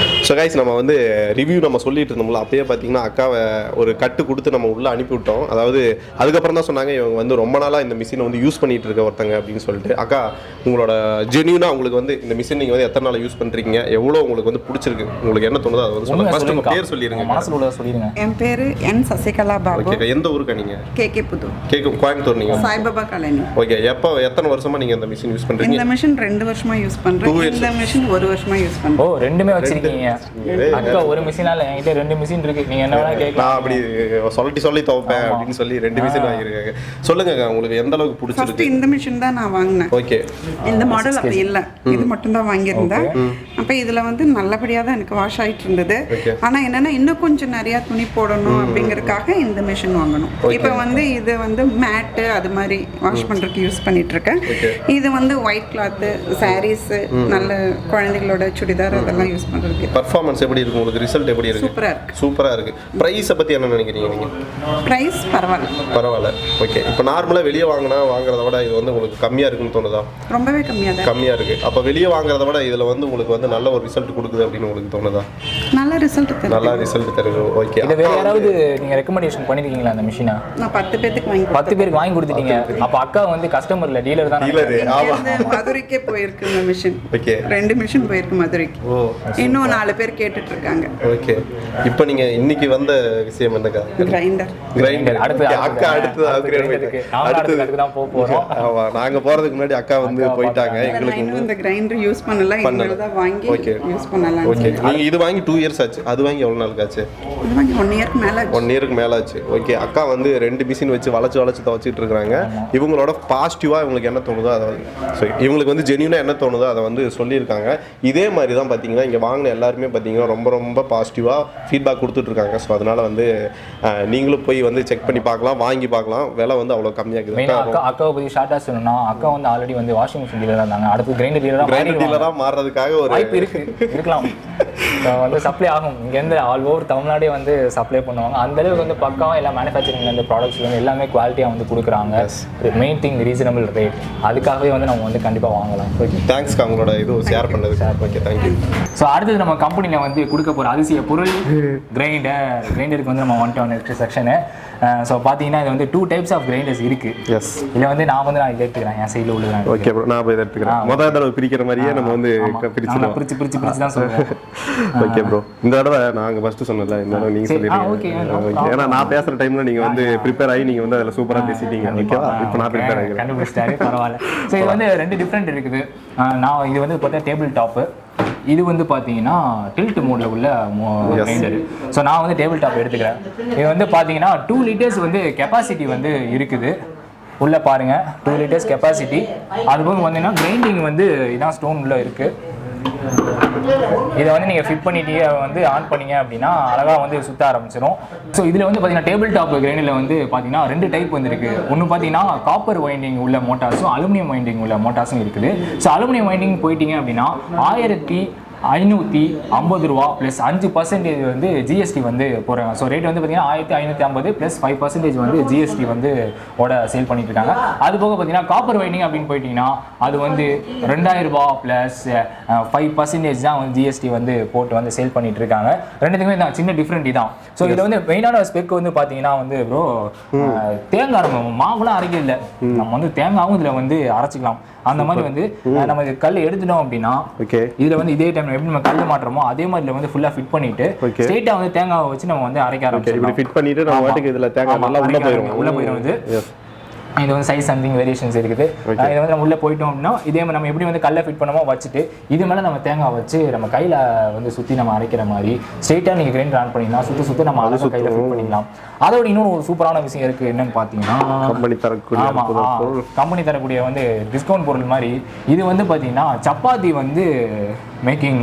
ஸோ கைஸ், நம்ம வந்து ரிவ்யூ நம்ம சொல்லிட்டு இருந்தோம்ல, அப்பயே பார்த்தீங்கன்னா அக்காவை ஒரு கட்டு கொடுத்து நம்ம உள்ளே அனுப்பிவிட்டோம். அதாவது அதுக்கப்புறம் தான் சொன்னாங்க இவங்க வந்து ரொம்ப நாளாக இந்த மிஷினை வந்து யூஸ் பண்ணிட்டு இருக்க ஒருத்தங்க அப்படின்னு சொல்லிட்டு. அக்கா, உங்களோட ஜென்யூனாக உங்களுக்கு வந்து இந்த மிஷின் நீங்கள் வந்து எத்தனை நாள் யூஸ் பண்ணுறீங்க, எவ்வளோ உங்களுக்கு வந்து பிடிச்சிருக்கு, உங்களுக்கு என்ன தோணுதோ அதை வந்து சொல்லுங்க. ஃபர்ஸ்ட் உங்கள் பேர் சொல்லிடுங்க. மனசில் உள்ள சொல்லிடுங்க. என் பேர் என் சசிகலா பாபு. ஓகே, எந்த ஊருக்கா நீங்கள்? கேகே புதூர். கோயம்புத்தூர். நீங்கள் சாய்பாபா காலனி. ஓகே, எத்தனை வருஷமா நீங்கள் இந்த மிஷின் யூஸ் பண்றீங்க? இந்த மிஷின் 2 வருஷமா யூஸ் பண்றேன். இந்த மிஷின் 1 வருஷமா யூஸ் பண்றேன். ஓ, ரெண்டுமே வச்சிருக்கீங்க. அக்கா ஒரு மிஷினால என்கிட்ட 2 மிஷின் இருக்கு. நீங்க என்ன வேணா கேட்கலாம். அப்படி சொல்லி தோப்பேன் அப்படின்னு சொல்லி 2 மிஷின் வாங்கிருக்காங்க. சொல்லுங்க உங்களுக்கு எந்த அளவுக்கு பிடிச்சிருக்கு? இந்த மிஷின் தான் நான் வாங்கினேன். ஓகே. இந்த மாடல் அப்படி இல்ல, இது மட்டும் தான் வாங்கியிருந்தேன். அப்ப இதுல வந்து நல்லபடியா தான் எனக்கு வாஷ் ஆயிட்டு இருந்தது. ஆனா என்னன்னா இன்னும் கொஞ்சம் நிறைய துணி போடணும் அப்படிங்கறதுக்காக இந்த மிஷின் வாங்கணும். இப்போ வந்து இது வந்து மேட் அது மாதிரி வாஷ் பண்றதுக்கு யூஸ் பண்ணிட்டு இருக்கேன். இது வந்து ஒயிட் கிளாத், சாரீஸ், நல்ல குழந்தைகளோட சுடிதார் அதெல்லாம் யூஸ் பண்றதுக்கு. பெர்ஃபார்மன்ஸ் எப்படி இருக்கு உங்களுக்கு? ரிசல்ட் எப்படி இருக்கு? சூப்பரா இருக்கு. பிரைஸ் பத்தி என்ன நினைக்கிறீங்க நீங்க? பிரைஸ் பரவாயில்ல. ஓகே. இப்போ நார்மலா வெளிய வாங்குறத விட இது வந்து உங்களுக்கு கம்மியா இருக்குன்னு தோணுதா? ரொம்பவே கம்மியா இருக்கு. அப்ப வெளிய வாங்குறத விட இதுல வந்து உங்களுக்கு வந்து நல்ல ஒரு ரிசல்ட் கொடுக்குது அப்படின்னு உங்களுக்கு தோணுதா? நல்ல ரிசல்ட் தருது. ஓகே. இத வேற யாராவது நீங்க ரெக்கமெண்டேஷன் பண்ணிருக்கீங்களா அந்த மிஷினை? நான் 10 பேருக்கு வாங்கி கொடுத்துட்டீங்க. அப்ப அக்கா வந்து கஸ்டமர் இல்ல, டீலர் தான். ஆமா. மதுரைக்கே போயிருக்கு இந்த மிஷின். ஓகே. 2 மிஷின் போயிருக்கு மதுரைக்கு. ஓ. இன்னும் 4 பேர் கேட்டுட்டு இருக்காங்க. ஓகே. இப்போ நீங்க இன்னைக்கு வந்த விஷயம் என்னக்கா? கிரைண்டர். அடுத்து அப்கிரேட் தான் போறோம். ஆமா, நாங்க போறதுக்கு முன்னாடி அக்கா வந்து போயிட்டாங்க. எங்களுக்கு இன்னும் இந்த கிரைண்டர் யூஸ் பண்ணல, இனிமேல் தான் வாங்கி யூஸ் பண்ணலாம். ஓகே. நீங்க இது வாங்கி 2 இயர்ஸ் ஆச்சு. அது வாங்கி எவ்வளோ நாளுக்கு ஆச்சு? இது வாங்கி 1 இயருக்கு மேலே 1 இயருக்கு மேலே ஆச்சு. ஓகே, அக்கா வந்து 2 மிஷின் வச்சு வளைச்சு துவச்சிட்டு இருக்காங்க. இவங்களோட பாசிட்டிவாக இவங்களுக்கு என்ன தோணுதோ அதை ஸோ இவங்களுக்கு வந்து ஜென்யூனாக என்ன தோணுதோ அதை வந்து சொல்லியிருக்காங்க. இதே மாதிரி தான் பார்த்தீங்கன்னா இங்கே வாங்கின எல்லாருமே பார்த்தீங்கன்னா ரொம்ப ரொம்ப பாசிட்டிவாக ஃபீட்பேக் கொடுத்துட்ருக்காங்க. ஸோ அதனால் வந்து நீங்களும் போய் வந்து செக் பண்ணி பார்க்கலாம், வாங்கி பார்க்கலாம். விலை வந்து அவ்வளோ கம்மியாக இருக்குது. அக்காவை பற்றி ஷார்ட்டாக சொல்லணும்னா அக்கா வந்து ஆல்ரெடி வந்து வாஷிங் மிஷின் டீலராக இருந்தாங்க. அடுத்து கிரைண்டர் டீலராக மாறுறதுக்காக ஒரு வாய்ப்பு இருக்கலாம். வந்து சப்ளை ஆகும். இங்கேருந்து ஆல் ஓவர் தமிழ்நாடே வந்து சப்ளை பண்ணுவாங்க. அந்த அளவுக்கு வந்து பக்காவாக எல்லா மேனுஃபேக்சரிங் அந்த ப்ராடக்ட்ஸ் வந்து எல்லாமே குவாலிட்டியாக வந்து கொடுக்குறாங்க. Main thing reasonable rate. அதுக்காகவே வந்து நம்ம வந்து கண்டிப்பாக வாங்கலாம். ஓகே, தேங்க்ஸ் உங்களோட இது ஷேர் பண்ணது. Okay, thank you. ஸோ அடுத்தது நம்ம கம்பெனியில் வந்து கொடுக்க போகிற அதிசய பொருள் கிரைண்டருக்கு வந்து நம்ம வந்துட்டோம் நெக்ஸ்ட் செக்ஷனு. ஸோ பார்த்தீங்கன்னா இது வந்து 2 டைப்ஸ் ஆஃப் கிரைண்டர்ஸ் இருக்குது. எஸ், இதில் வந்து நான் இதை எடுத்துக்கிறேன், என் சைடில் உள்ளது. ஓகே ப்ரோ, நான் போய் இதை எடுத்துக்கிறேன். முதல் தடவை பிரிக்கிற மாதிரியே நம்ம வந்து பிரிச்சு தான் சொல்லுவேன். ஓகே ப்ரோ, இந்த தடவை நாங்கள் ஃபஸ்ட்டு சொன்னல, இந்த தடவை நீங்கள் சொல்லிடுங்க. ஏன்னா நான் பேசுகிற டைமில் நீங்கள் வந்து ப்ரிப்பேர் ஆகி நீங்கள் வந்து அதில் சூப்பராக பேசிட்டீங்க. ஓகேவா? இப்போ நான் ப்ரிப்பேர் ஆகிக்கிறேன். கண்டுபிடிச்சிட்டாரு, பரவாயில்ல. ஸோ இது வந்து 2 டிஃப்ரெண்ட் இருக்குது. நான் இது வந்து பார்த்தா டேபிள் டாப்பு, இது வந்து பார்த்தீங்கன்னா டில்ட் மோடில் உள்ள கிரைண்டர். ஸோ நான் வந்து டேபிள் டாப் எடுத்துக்கிறேன். இது வந்து பார்த்தீங்கன்னா 2 லிட்டர்ஸ் வந்து கெப்பாசிட்டி வந்து இருக்குது. உள்ளே பாருங்கள், 2 லிட்டர்ஸ் கெப்பாசிட்டி. அதுபோக பார்த்தீங்கன்னா கிரைண்டிங் வந்து இதான் ஸ்டோன் உள்ளே இருக்குது. இதை வந்து நீங்கள் ஃபிட் பண்ணிட்டு வந்து ஆன் பண்ணீங்க அப்படின்னா அழகாக வந்து சுற்ற ஆரம்பிச்சிடும். ஸோ இதில் வந்து பார்த்தீங்கன்னா டேபிள் டாப் கிரைண்டரில் வந்து பார்த்தீங்கன்னா 2 டைப் வந்து இருக்குது. ஒன்று பார்த்தீங்கன்னா காப்பர் வைண்டிங் உள்ள மோட்டார்ஸும் அலுமினியம் வைண்டிங் உள்ள மோட்டார்ஸும் இருக்குது. ஸோ அலுமினியம் வைண்டிங் போயிட்டீங்க அப்படின்னா 1550 ரூபா ப்ளஸ் 5% வந்து ஜிஎஸ்டி வந்து போகிறாங்க. ஸோ ரேட் வந்து பார்த்தீங்கன்னா 1550 ப்ளஸ் 5% வந்து ஜிஎஸ்டி வந்து சேல் பண்ணிட்டு இருக்காங்க. அது போக பார்த்தீங்கன்னா காப்பர் வைண்டிங் அப்படின்னு போயிட்டீங்கன்னா அது வந்து 2000 ரூபா ப்ளஸ் 5% தான் வந்து ஜிஎஸ்டி வந்து போட்டு வந்து சேல் பண்ணிட்டு இருக்காங்க. ரெண்டுத்துக்குமே தான் சின்ன டிஃப்ரெண்ட் தான். ஸோ இதில் வந்து மெயினான ஸ்பெக் வந்து பார்த்தீங்கன்னா வந்து ப்ரோ தேங்காய் நம்ம மாவுலாம் அரைக்கிறது இல்லை, நம்ம வந்து தேங்காவும் இதில் வந்து அரைச்சிக்கலாம். அந்த மாதிரி வந்து நம்ம கல் எடுத்துட்டோம் அப்படின்னா இதில் வந்து இதே டைம் எப்படி நம்ம கல் மாட்டுறோமோ அதே மாதிரி வந்து ஃபுல்லாக ஃபிட் பண்ணிட்டு ஸ்ட்ரெயிட்டா வந்து தேங்காவை வச்சு நம்ம வந்து அரைக்க ஆரம்பிச்சோம். இப்படி ஃபிட் பண்ணிட்டு நம்ம வாட்டுக்கு இதில் தேங்காய் நல்லா உள்ள போயிடும். இது வந்து சைஸ் சம்திங் வேரியேஷன்ஸ் இருக்குது. இதை வந்து நம்ம உள்ளே போயிட்டோம் அப்படின்னா இதே மாதிரி நம்ம எப்படி வந்து கல்லை ஃபிட் பண்ணமோ வச்சுட்டு இது மேலே நம்ம தேங்காய் வச்சு நம்ம கையில் வந்து சுற்றி நம்ம அரைக்கிற மாதிரி ஸ்ட்ரெயிட்டாக நீங்கள் கிரைண்டர் ஆன் பண்ணிங்கன்னா சுற்றி நம்ம அழகாக கையில் ஃபிட் பண்ணிக்கலாம். அதோட இன்னொரு ஒரு சூப்பரான விஷயம் இருக்குது. என்னன்னு பார்த்தீங்கன்னா கம்பெனி தரக்கூடிய வந்து டிஸ்கவுண்ட் பொருள் மாதிரி இது வந்து பார்த்தீங்கன்னா சப்பாத்தி வந்து மேக்கிங்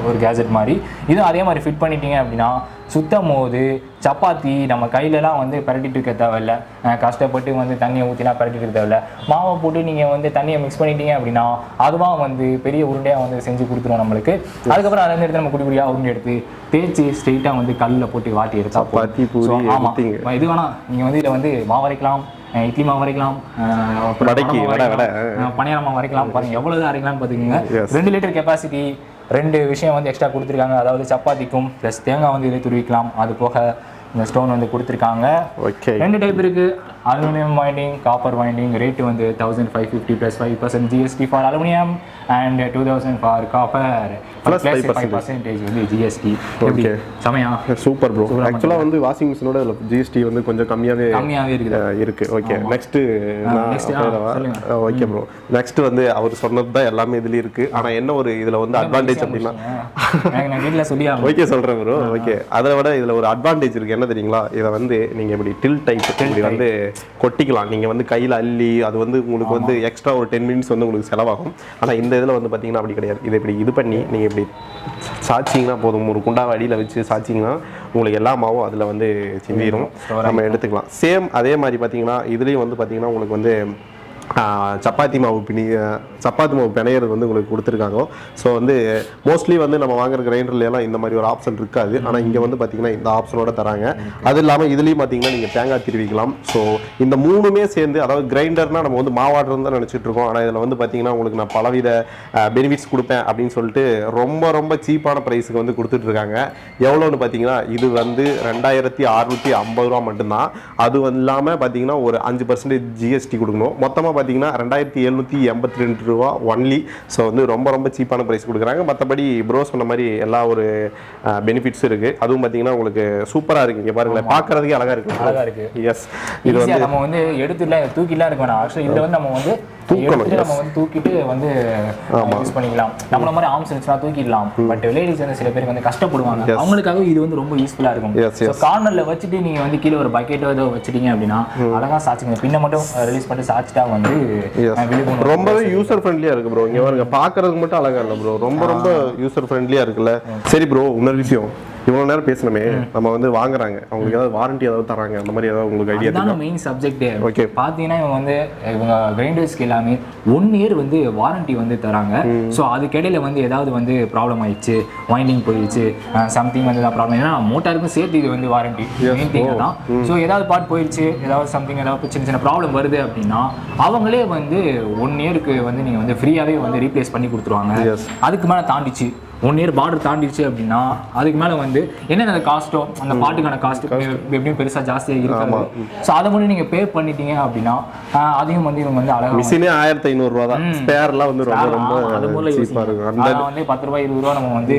ஒரு கேஜெட் மாதிரி இதுவும் அதே மாதிரி ஃபிட் பண்ணிட்டீங்க அப்படின்னா சுத்தம் போது சப்பாத்தி நம்ம கையிலலாம் வந்து பரட்டிட்டு இருக்க தேவையில்லை, கஷ்டப்பட்டு வந்து தண்ணியை ஊற்றினா பரட்டிட்டு இருக்க தேவையில்லை. மாவை போட்டு நீங்கள் வந்து தண்ணியை மிக்ஸ் பண்ணிட்டீங்க அப்படின்னா அதுவாக வந்து பெரிய உருண்டையாக வந்து செஞ்சு கொடுத்துருவோம் நம்மளுக்கு. அதுக்கப்புறம் அதை எடுத்து நம்ம குடிக்குடியாக உருண்டை எடுத்து தேய்ச்சி ஸ்ட்ரெயிட்டாக வந்து கல்லில் போட்டு வாட்டி எடுத்து சப்பாத்தி பூரி. ஆமாம், இது வேணாம் நீங்கள் வந்து இதில் வந்து மாவு அரைக்கலாம், இட்லி மாவு வரைக்கலாம், பனியார மாவு வரைக்கலாம். பாருங்க எவ்வளவு அரைக்கலாம்னு பார்த்துக்கோங்க. 2 லிட்டர் கெப்பாசிட்டி. 2 விஷயம் வந்து எக்ஸ்ட்ரா கொடுத்துருக்காங்க. அதாவது சப்பாத்திக்கும் ப்ளஸ் தேங்காய் வந்து இதை துருவிக்கலாம். அது போக இந்த ஸ்டோன் வந்து கொடுத்துருக்காங்க. 2 டைப் இருக்கு, aluminium winding, copper winding. Rate வந்து 1550 plus 5% GST for aluminium and 2000 for copper plus 5% வந்து ஜிஎஸ்டி. ஓகே, சமயா சூப்பர் ப்ரோ. ஆக்சுவலாக வந்து வாஷிங் மிஷினோட ஜிஎஸ்டி வந்து கொஞ்சம் கம்மியாகவே இருக்கு. Okay, next okay bro. Next வந்து அவர் சொன்னது தான் எல்லாமே இதுலேயும் இருக்கு. ஆனால் என்ன ஒரு இதில் வந்து அட்வான்டேஜ் அப்படின்னா வீட்டில் சொல்லி ஓகே சொல்கிறேன் ப்ரோ. ஓகே, அதை விட இதில் ஒரு அட்வான்டேஜ் இருக்கு. என்ன தெரியுங்களா? இதை வந்து நீங்கள் இப்படி டில் டைப் இப்படி வந்து கொட்டிக்கலாம். நீங்கள் வந்து கையில் அள்ளி அது வந்து உங்களுக்கு வந்து எக்ஸ்ட்ரா ஒரு 10 மினிட்ஸ் வந்து உங்களுக்கு செலவாகும். ஆனால் இந்த இதில் வந்து பார்த்தீங்கன்னா அப்படி கிடையாது. இதை இப்படி இது பண்ணி நீங்கள் இப்படி சாய்ச்சிங்கன்னா போதும். ஒரு குண்டாவை அடியில் வச்சு சாய்ச்சிங்கன்னா உங்களுக்கு எல்லா மாவும் அதில் வந்து சிந்திடும், நம்ம எடுத்துக்கலாம். சேம் அதே மாதிரி பார்த்தீங்கன்னா இதுலேயும் வந்து பார்த்தீங்கன்னா உங்களுக்கு வந்து சப்பாத்தி மாவு பிணையிறது வந்து உங்களுக்கு கொடுத்துருக்காங்க. ஸோ வந்து மோஸ்ட்லி வந்து நம்ம வாங்குற கிரைண்டர்லாம் இந்த மாதிரி ஒரு ஆப்ஷன் இருக்காது. ஆனால் இங்கே வந்து பார்த்தீங்கன்னா இந்த ஆப்ஷனோட தராங்க. அது இல்லாமல் இதுலேயும் பார்த்தீங்கன்னா நீங்கள் தேங்காய் திருவிக்கலாம். ஸோ இந்த 3மே சேர்ந்து, அதாவது கிரைண்டர்னால் நம்ம வந்து மாவாடுறது தான் நினச்சிட்டு இருக்கோம். ஆனால் இதில் வந்து பார்த்தீங்கன்னா உங்களுக்கு நான் பலவித பெனிஃபிட்ஸ் கொடுப்பேன் அப்படின்னு சொல்லிட்டு ரொம்ப ரொம்ப சீப்பான ப்ரைஸுக்கு வந்து கொடுத்துட்ருக்காங்க. எவ்வளோன்னு பார்த்தீங்கன்னா இது வந்து 2650 ரூபா மட்டும்தான். அது இல்லாமல் பார்த்தீங்கன்னா ஒரு 5% ஜிஎஸ்டி கொடுக்கணும். மொத்தமாக பார்த்தீங்கன்னா 2782 ரூபா ஒன்லி. ஸோ வந்து ரொம்ப ரொம்ப சீப்பான ப்ரைஸ் கொடுக்குறாங்க. மற்றபடி ப்ரோ சொன்ன மாதிரி எல்லா ஒரு பெனிஃபிட்ஸும் இருக்குது. அதுவும் பார்த்தீங்கன்னா உங்களுக்கு சூப்பராக இருக்குது. இங்கே பாருங்களேன், பார்க்குறதுக்கே அழகாக இருக்குது. எஸ், இது வந்து நம்ம வந்து எடுத்துலாம் தூக்கிலாம் இருக்க வேணாம். ஆக்சுவலி இதில் வந்து நம்ம வந்து நம்ம வந்து தூக்கிட்டு வந்து யூஸ் பண்ணிக்கலாம். நம்மள மாதிரி ஆர்ம்ஸ் இருந்துச்சுன்னா தூக்கிடலாம். பட் லேடிஸ் வந்து சில பேருக்கு வந்து கஷ்டப்படுவாங்க. அவங்களுக்காக இது வந்து ரொம்ப யூஸ்ஃபுல்லா இருக்கும். கார்னர்ல வச்சுட்டு நீங்க வந்து கீழே ஒரு பக்கெட்டோ ஏதோ வச்சிட்டீங்க அப்படின்னா அழகா சாச்சிங்க. பின்ன மட்டும் ரிலீஸ் பண்ணி சாச்சிட்டா வந்து ரொம்பவே யூசர் ஃப்ரெண்ட்லியா இருக்கு ப்ரோ. இங்க பாருங்க, பாக்குறதுக்கு மட்டும் அழகா இல்ல ப்ரோ, ரொம்ப ரொம்ப யூசர் ஃப்ரெண்ட்லியா இருக்குல்ல. சரி ப்ரோ, இன்னொரு விஷயம், இவ்வளவு நேரம் பேசணுமே, நம்ம வந்து வாங்குறாங்க, அவங்களுக்கு ஏதாவது வாரண்டி ஏதாவது தராங்க, அந்த மாதிரி ஏதாவது உங்களுக்கு ஐடியா இருக்கா? அதான் மெயின் சப்ஜெக்ட். ஓகே, பாத்தீங்கன்னா இவங்க கிரைண்டர்ஸ்க்கு எல்லாமே 1 இயர் வந்து வாரண்டி வந்து தராங்க. ஸோ அதுக்கிடையில வந்து ஏதாவது வந்து ப்ராப்ளம் ஆயிடுச்சு, வைண்டிங் போயிடுச்சு, சம்திங் வந்து ஏதாவது ப்ராப்ளம், ஏன்னா மோட்டாருக்கும் சேர்த்து இது வந்து வாரண்டி மெயின் திங் தான். ஸோ ஏதாவது பார்ட் போயிடுச்சு, ஏதாவது சம்திங் ஏதாவது சின்ன சின்ன ப்ராப்ளம் வருது அப்படின்னா அவங்களே வந்து 1 இயருக்கு வந்து நீங்கள் வந்து ஃப்ரீயாகவே வந்து ரீப்ளேஸ் பண்ணி கொடுத்துருவாங்க. அதுக்கு மேலே தாண்டிச்சு 1 இயர் பார்டர் தாண்டிடுச்சு அப்படின்னா அதுக்கு மேலே வந்து என்னென்ன காஸ்ட்டோ அந்த பாட்டுக்கான காஸ்ட் எப்படியும் பெருசாக ஜாஸ்தியாக இருக்காது. ஸோ அதை மட்டும் நீங்கள் பே பண்ணிட்டீங்க அப்படின்னா அதையும் வந்து இவங்க வந்து அழகாக மிஷினே 1500 ரூபா தான். ஸ்பேர்லாம் வந்து ரொம்ப ரொம்ப சீப்பாக இருக்கும். அந்த வந்து 10 ரூபாய் 20 ரூபா நம்ம வந்து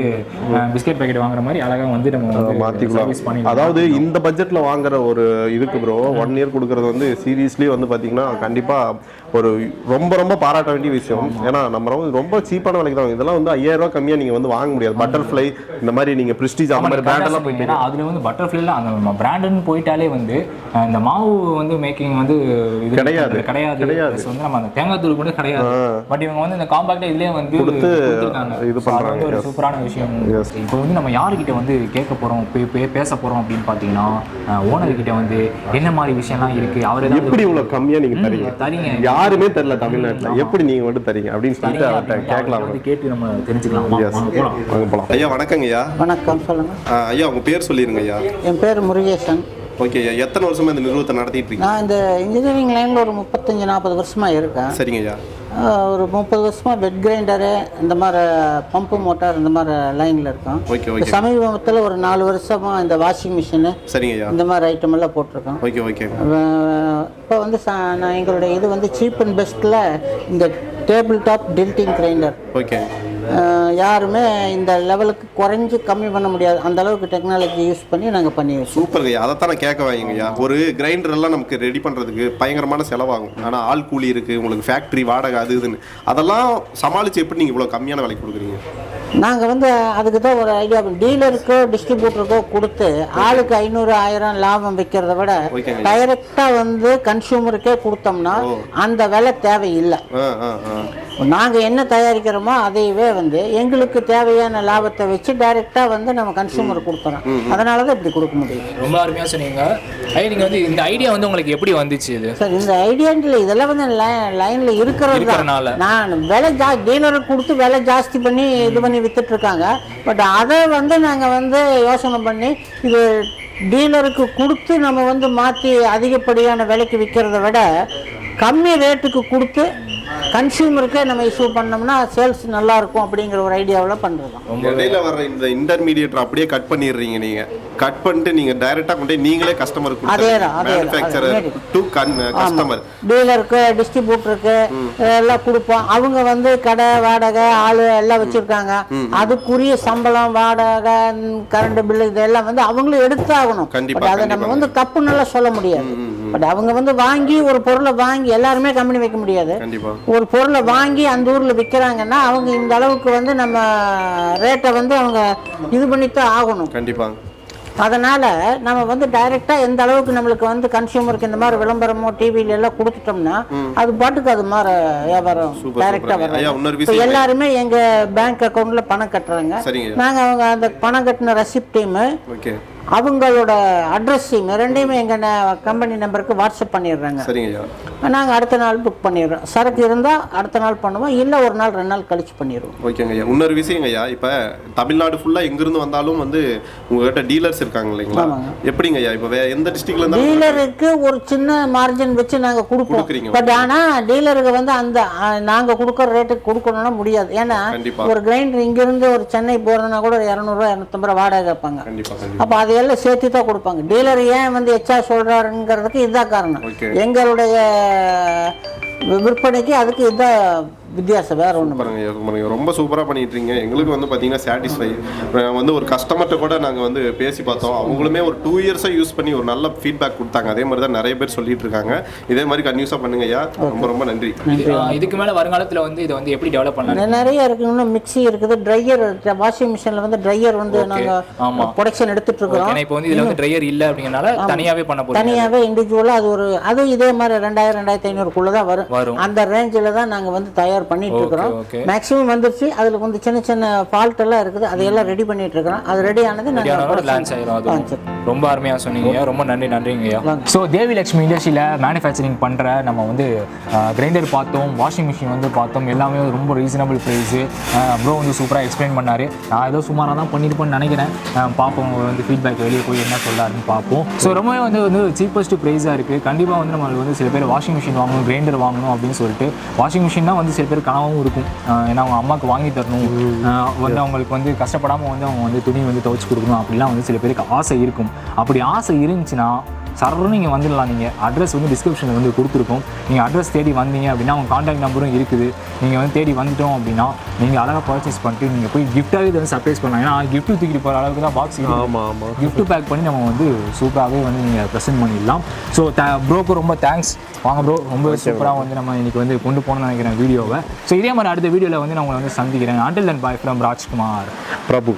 பிஸ்கெட் பேக்கெட் வாங்குற மாதிரி அழகாக வந்து நம்ம மாற்றிக்கலாம். அதாவது இந்த பட்ஜெட்டில் வாங்குற ஒரு இதுக்கு ப்ரோ 1 இயர் கொடுக்குறது வந்து சீரியஸ்லி வந்து பார்த்தீங்கன்னா கண்டிப்பாக ஒரு ரொம்ப ரொம்ப பாராட்ட வேண்டிய விஷயம். ஏன்னா நம்ம ரொம்ப சீப்பான விலைக்கு தான். இதெல்லாம் வந்து 5000 ரூபா கம்மியாக நீங்கள் வந்து வாங்க முடியாது. பட்டர்ஃப்ளை இந்த மாதிரி நீங்கள் ப்ரெஸ்டீஜ் அந்த மாதிரி பிராண்டெல்லாம் போயிட்டு அதில் வந்து பட்டர்ஃப்ளைல அந்த பிராண்டுன்னு போயிட்டாலே வந்து இந்த மாவு வந்து மேக்கிங் வந்து இது கிடையாது வந்து நம்ம அந்த தேங்காய் தூள் கூட கிடையாது. பட் இவங்க வந்து இந்த காம்பாக்டாக இதுலேயே வந்து இது பண்ணுறாங்க. ஒரு சூப்பரான விஷயம். இப்போ வந்து நம்ம யாருக்கிட்ட வந்து கேட்க போகிறோம், பேச போகிறோம் அப்படின்னு பார்த்தீங்கன்னா ஓனர்கிட்ட வந்து என்ன மாதிரி விஷயம்லாம் இருக்குது, அவர் எப்படி இவ்வளோ கம்மியாக நீங்கள் தரீங்க, யாருமே தெரியல தமிழ்நாட்டில், எப்படி நீங்கள் மட்டும் தரீங்க அப்படின்னு சொல்லிட்டு அவர்கிட்ட கேட்கலாம். கேட்டு நம்ம தெரிஞ்சுக்கலாம். வாங்க போகலாம். ஐயா வணக்கங்க. ஐயா வணக்கம், சொல்லுங்க. ஐயா உங்கள் பேர் சொல்லிடுங்க. ஐயா என் பேர் முருகேசன். ஓகே ஐயா, எத்தனை வருஷமா இந்த நிறுவனத்தை நடத்திட்டு இருக்கீங்க? நான் இந்த இன்ஜினியரிங் லைனில் ஒரு 35-40 வருஷமாக இருக்கேன். சரிங்க ஐயா. ஒரு 30 வருஷமாக பெட் கிரைண்டரு இந்த மாதிரி பம்பு மோட்டார் இந்த மாதிரி லைனில் இருக்கோம். Okay okay. சமீபத்தில் ஒரு 4 வருஷமாக இந்த வாஷிங் மிஷினு சரிங்க ஐயா இந்த மாதிரி ஐட்டம் எல்லாம் போட்டிருக்கோம். Okay okay. இப்போ வந்து நான் எங்களுடைய இது வந்து சீப் அண்ட் பெஸ்ட்டில் இந்த table top tilting grinder. Okay. யாருமே இந்த லெவலுக்கு குறைஞ்சி கம்மி பண்ண முடியாது, அந்த அளவுக்கு டெக்னாலஜி யூஸ் பண்ணி நாங்கள் பண்ணிடுவோம். சூப்பர் ஐயா, அதைத்தான் நான் கேட்க வாங்கிங்கய்யா. ஒரு கிரைண்டர் எல்லாம் நமக்கு ரெடி பண்ணுறதுக்கு பயங்கரமான செலவாகும். ஆனால் ஆள் கூலி இருக்குது, உங்களுக்கு ஃபேக்ட்ரி வாடகை அது இதுன்னு, அதெல்லாம் சமாளித்து எப்படி நீங்கள் இவ்வளோ கம்மியான விலைக்கு கொடுக்குறீங்க? நாங்கள் வந்து அதுக்கு தான் ஒரு ஐடியா, டீலருக்கோ டிஸ்ட்ரிபியூட்டருக்கோ கொடுத்து ஆளுக்கு 500-1000 லாபம் வைக்கிறத விட டைரெக்டாக வந்து கன்சூமருக்கே கொடுத்தோம்னா அந்த விலை தேவையில்லை. நாங்கள் என்ன தயாரிக்கிறோமோ அதையவே வந்து எங்களுக்கு தேவையான லாபத்தை வச்சு டைரெக்டாக வந்து நம்ம கன்சூமர் கொடுத்துறோம். அதனால தான் இப்படி கொடுக்க முடியும். ரொம்ப அருமையாக சொன்னீங்க. நீங்கள் வந்து இந்த ஐடியா வந்து உங்களுக்கு எப்படி வந்துச்சு? இது சார் இந்த ஐடியான்ல இதெல்லாம் வந்து லைனில் இருக்கிறதுனால நான் விலை டீலருக்கு கொடுத்து விலை ஜாஸ்தி பண்ணி இது பண்ணி வித்துட்டு இருக்காங்க. பட் அதை வந்து நாங்கள் வந்து யோசனை பண்ணி இது டீலருக்கு கொடுத்து நம்ம வந்து மாற்றி அதிகப்படியான விலைக்கு விற்கிறத விட கம்மி ரேட்டுக்கு கொடுத்து கன்சியூமருக்கே நம்ம இஷ்யூ பண்ணோம்னா சேல்ஸ் நல்லா இருக்கும் அப்படிங்கிற ஒரு ஐடியாவில் பண்ணுறது தான். இடையில வர இந்த இன்டர்மீடியேட்டர் அப்படியே கட் பண்ணிடுறீங்க. நீங்க கட் பண்ணிட்டு நீங்க டைரக்டா கொண்டு நீங்களே கஸ்டமருக்கு மேனுஃபேக்சரர் டு கஸ்டமர் டீலருக்கு டிஸ்ட்ரிபியூட்டருக்கு எல்லாம் கொடுப்போம். அவங்க வந்து கடை வாடகை ஆளு எல்லாம் வச்சிருக்காங்க, அதுக்குரிய சம்பளம் வாடகை கரண்ட் பில்லு இதெல்லாம் வந்து அவங்களும் எடுத்து ஆகணும். அதை நம்ம வந்து தப்புன்னு சொல்ல முடியாது. பட் அவங்க வந்து வாங்கி ஒரு பொருளை வாங்கி எல்லாருமே கம்பெனி வைக்க முடியாது. ஒரு பொருளை வாங்கி அந்த ஊரில் விற்கிறாங்கன்னா அவங்க இந்த அளவுக்கு வந்து நம்ம ரேட்டை வந்து அவங்க இது பண்ணித்தான் ஆகணும். கண்டிப்பாக. அதனால் நம்ம வந்து டைரெக்டாக எந்த அளவுக்கு நம்மளுக்கு வந்து கன்சியூமருக்கு இந்த மாதிரி விளம்பரமோ டிவியில எல்லாம் கொடுத்துட்டோம்னா அது பாட்டுக்கு அது மாதிரி வியாபாரம் டைரெக்டாக வரும். எல்லாருமே எங்கள் பேங்க் அக்கௌண்ட்டில் பணம் கட்டுறாங்க. நாங்கள் அவங்க அந்த பணம் கட்டின ரெசிப்டையுமே அவங்களோட அட்ரஸ் ரெண்டையுமே எங்கள் கம்பெனி நம்பருக்கு வாட்ஸ்அப் பண்ணிடுறாங்க. நாங்கள் அடுத்த நாள் புக் பண்ணிடுறோம். சரக்கு இருந்தால் அடுத்த நாள் பண்ணுவோம், இல்லை ஒரு நாள் 2 நாள் கழிச்சு பண்ணிடுவோம். ஓகேங்க ஐயா. இன்னொரு விஷயங்க ஐயா, இப்போ தமிழ்நாடு ஃபுல்லாக எங்கிருந்து வந்தாலும் வந்து உங்கள்கிட்ட டீலர்ஸ் இருக்காங்க இல்லைங்களா? எப்படிங்க ஐயா இப்போ எந்த டிஸ்ட்ரிக்ட்ல இருந்தாலும் டீலருக்கு ஒரு சின்ன மார்ஜின் வச்சு நாங்கள் கொடுப்போம். பட் ஆனால் டீலருக்கு வந்து அந்த நாங்கள் கொடுக்குற ரேட்டுக்கு கொடுக்கணும்னா முடியாது. ஏன்னா ஒரு கிரைண்டர் இங்கிருந்து ஒரு சென்னை போகிறதுனா கூட 200-250 வாடகை கேட்பாங்க. அப்போ அதையெல்லாம் சேர்த்து தான் கொடுப்பாங்க. டீலர் ஏன் வந்து எச்சா சொல்கிறாருங்கிறதுக்கு இதுதான் காரணம். எங்களுடைய விற்பனைக்கு அதுக்கு இதுதான் வித்தியாசம், வேற ஒன்று. பாருங்க ரொம்ப சூப்பராக பண்ணிட்டு இருக்கீங்க. எங்களுக்கு வந்து பார்த்தீங்கன்னா சாட்டிஸ்ஃபை. வந்து ஒரு கஸ்டமர்கிட்ட கூட நாங்கள் வந்து பேசி பார்த்தோம். அவங்களுமே ஒரு 2 இயர்ஸாக யூஸ் பண்ணி ஒரு நல்ல ஃபீட்பேக் கொடுத்தாங்க. அதே மாதிரி தான் நிறைய பேர் சொல்லிட்டு இருக்காங்க. இதே மாதிரி கன்யூஸாக பண்ணுங்க ஐயா. ரொம்ப நன்றி. இதுக்கு மேலே வருங்காலத்தில் வந்து இதை வந்து எப்படி டெவலப் பண்ணலாம்? நிறைய இருக்கு. இன்னும் மிக்ஸி இருக்குது, ட்ரையர், வாஷிங் மிஷினில் வந்து ட்ரையர் வந்து நாங்கள் ப்ரொடக்ஷன் எடுத்துட்டு இருக்கிறோம். இப்போ வந்து இதில் வந்து ட்ரையர் இல்லை அப்படிங்கிறனால தனியாகவே பண்ண போகிறோம். தனியாகவே இண்டிவிஜுவலாக அதுவும் இதே மாதிரி 2000-2500 தான் வரும். அந்த ரேஞ்சில் தான் நாங்கள் வந்து தயார் பண்ணிட்டு இருக்கிறோம். மேக்ஸிமம் வந்துருச்சு. அதில் வந்து சின்ன சின்ன ஃபால்ட் எல்லாம் இருக்குது, அதையெல்லாம் ரெடி பண்ணிட்டு இருக்கிறோம். அது ரெடி ஆனது ரொம்ப அருமையாக சொன்னீங்க. ரொம்ப நன்றிங்கய்யா. ஸோ தேவி லட்சுமி இண்டஸ்ட்ரியில் மேனுஃபேக்சரிங் பண்ணுற நம்ம வந்து கிரைண்டர் பார்த்தோம், வாஷிங் மிஷின் வந்து பார்த்தோம். எல்லாமே ரொம்ப ரீசனபிள் ப்ரைஸு. ப்ரோ வந்து சூப்பராக எக்ஸ்பிளைன் பண்ணார். நான் ஏதோ சுமாராக தான் பண்ணியிருப்பேன்னு நினைக்கிறேன். பார்ப்போம் வந்து ஃபீட்பேக் வெளியே போய் என்ன சொல்கிறாருன்னு பார்ப்போம். ஸோ ரொம்பவே வந்து சீப்பஸ்ட் ப்ரைஸாக இருக்குது. கண்டிப்பாக வந்து நம்மளுக்கு வந்து சில பேர் வாஷிங் மிஷின் வாங்கணும், கிரைண்டர் வாங்கணும் அப்படின்னு சொல்லிட்டு வாஷிங் மிஷின் தான் வந்து சில பேர் கனவும் இருக்கும். ஏன்னா அவங்க அம்மாவுக்கு வாங்கி தரணும், வந்து அவங்களுக்கு வந்து கஷ்டப்படாமல் வந்து அவங்க வந்து துணி வந்து துவைச்சி கொடுக்கணும் அப்படிலாம் வந்து சில பேருக்கு ஆசை இருக்கும். அப்படி ஆசை இருந்துச்சுன்னா சர்ன்னு நீங்கள் வந்துடலாம். நீங்கள் அட்ரஸ் வந்து டிஸ்கிரிப்ஷனில் வந்து கொடுத்துருக்கோம். நீங்கள் அட்ரஸ் தேடி வந்தீங்க அப்படின்னா அவங்க கான்டாக்ட் நம்பரும் இருக்குது. நீங்கள் வந்து தேடி வந்துட்டோம் அப்படின்னா நீங்கள் அழகாக பர்ச்சேஸ் பண்ணிட்டு நீங்கள் போய் கிஃப்ட்டாகவே இதை வந்து சர்ப்ரைஸ் பண்ணலாம். ஏன்னா கிஃப்ட்டு தூக்கிட்டு போகிற அளவுக்கு தான் பாக்ஸ். கிஃப்ட்டு பேக் பண்ணி நம்ம வந்து சூப்பராகவே வந்து நீங்கள் ப்ரெசென்ட் பண்ணிடலாம். ஸோ ப்ரோக்கு ரொம்ப தேங்க்ஸ். வாங்க ப்ரோ, ரொம்ப சூப்பராக வந்து நம்ம இன்றைக்கி வந்து கொண்டு போகணும்னு நினைக்கிறேன் வீடியோவை. ஸோ இதே மாதிரி அடுத்த வீடியோவில் வந்து நான் உங்களை வந்து சந்திக்கிறேன். Until then, bye from Rajkumar Prabhu.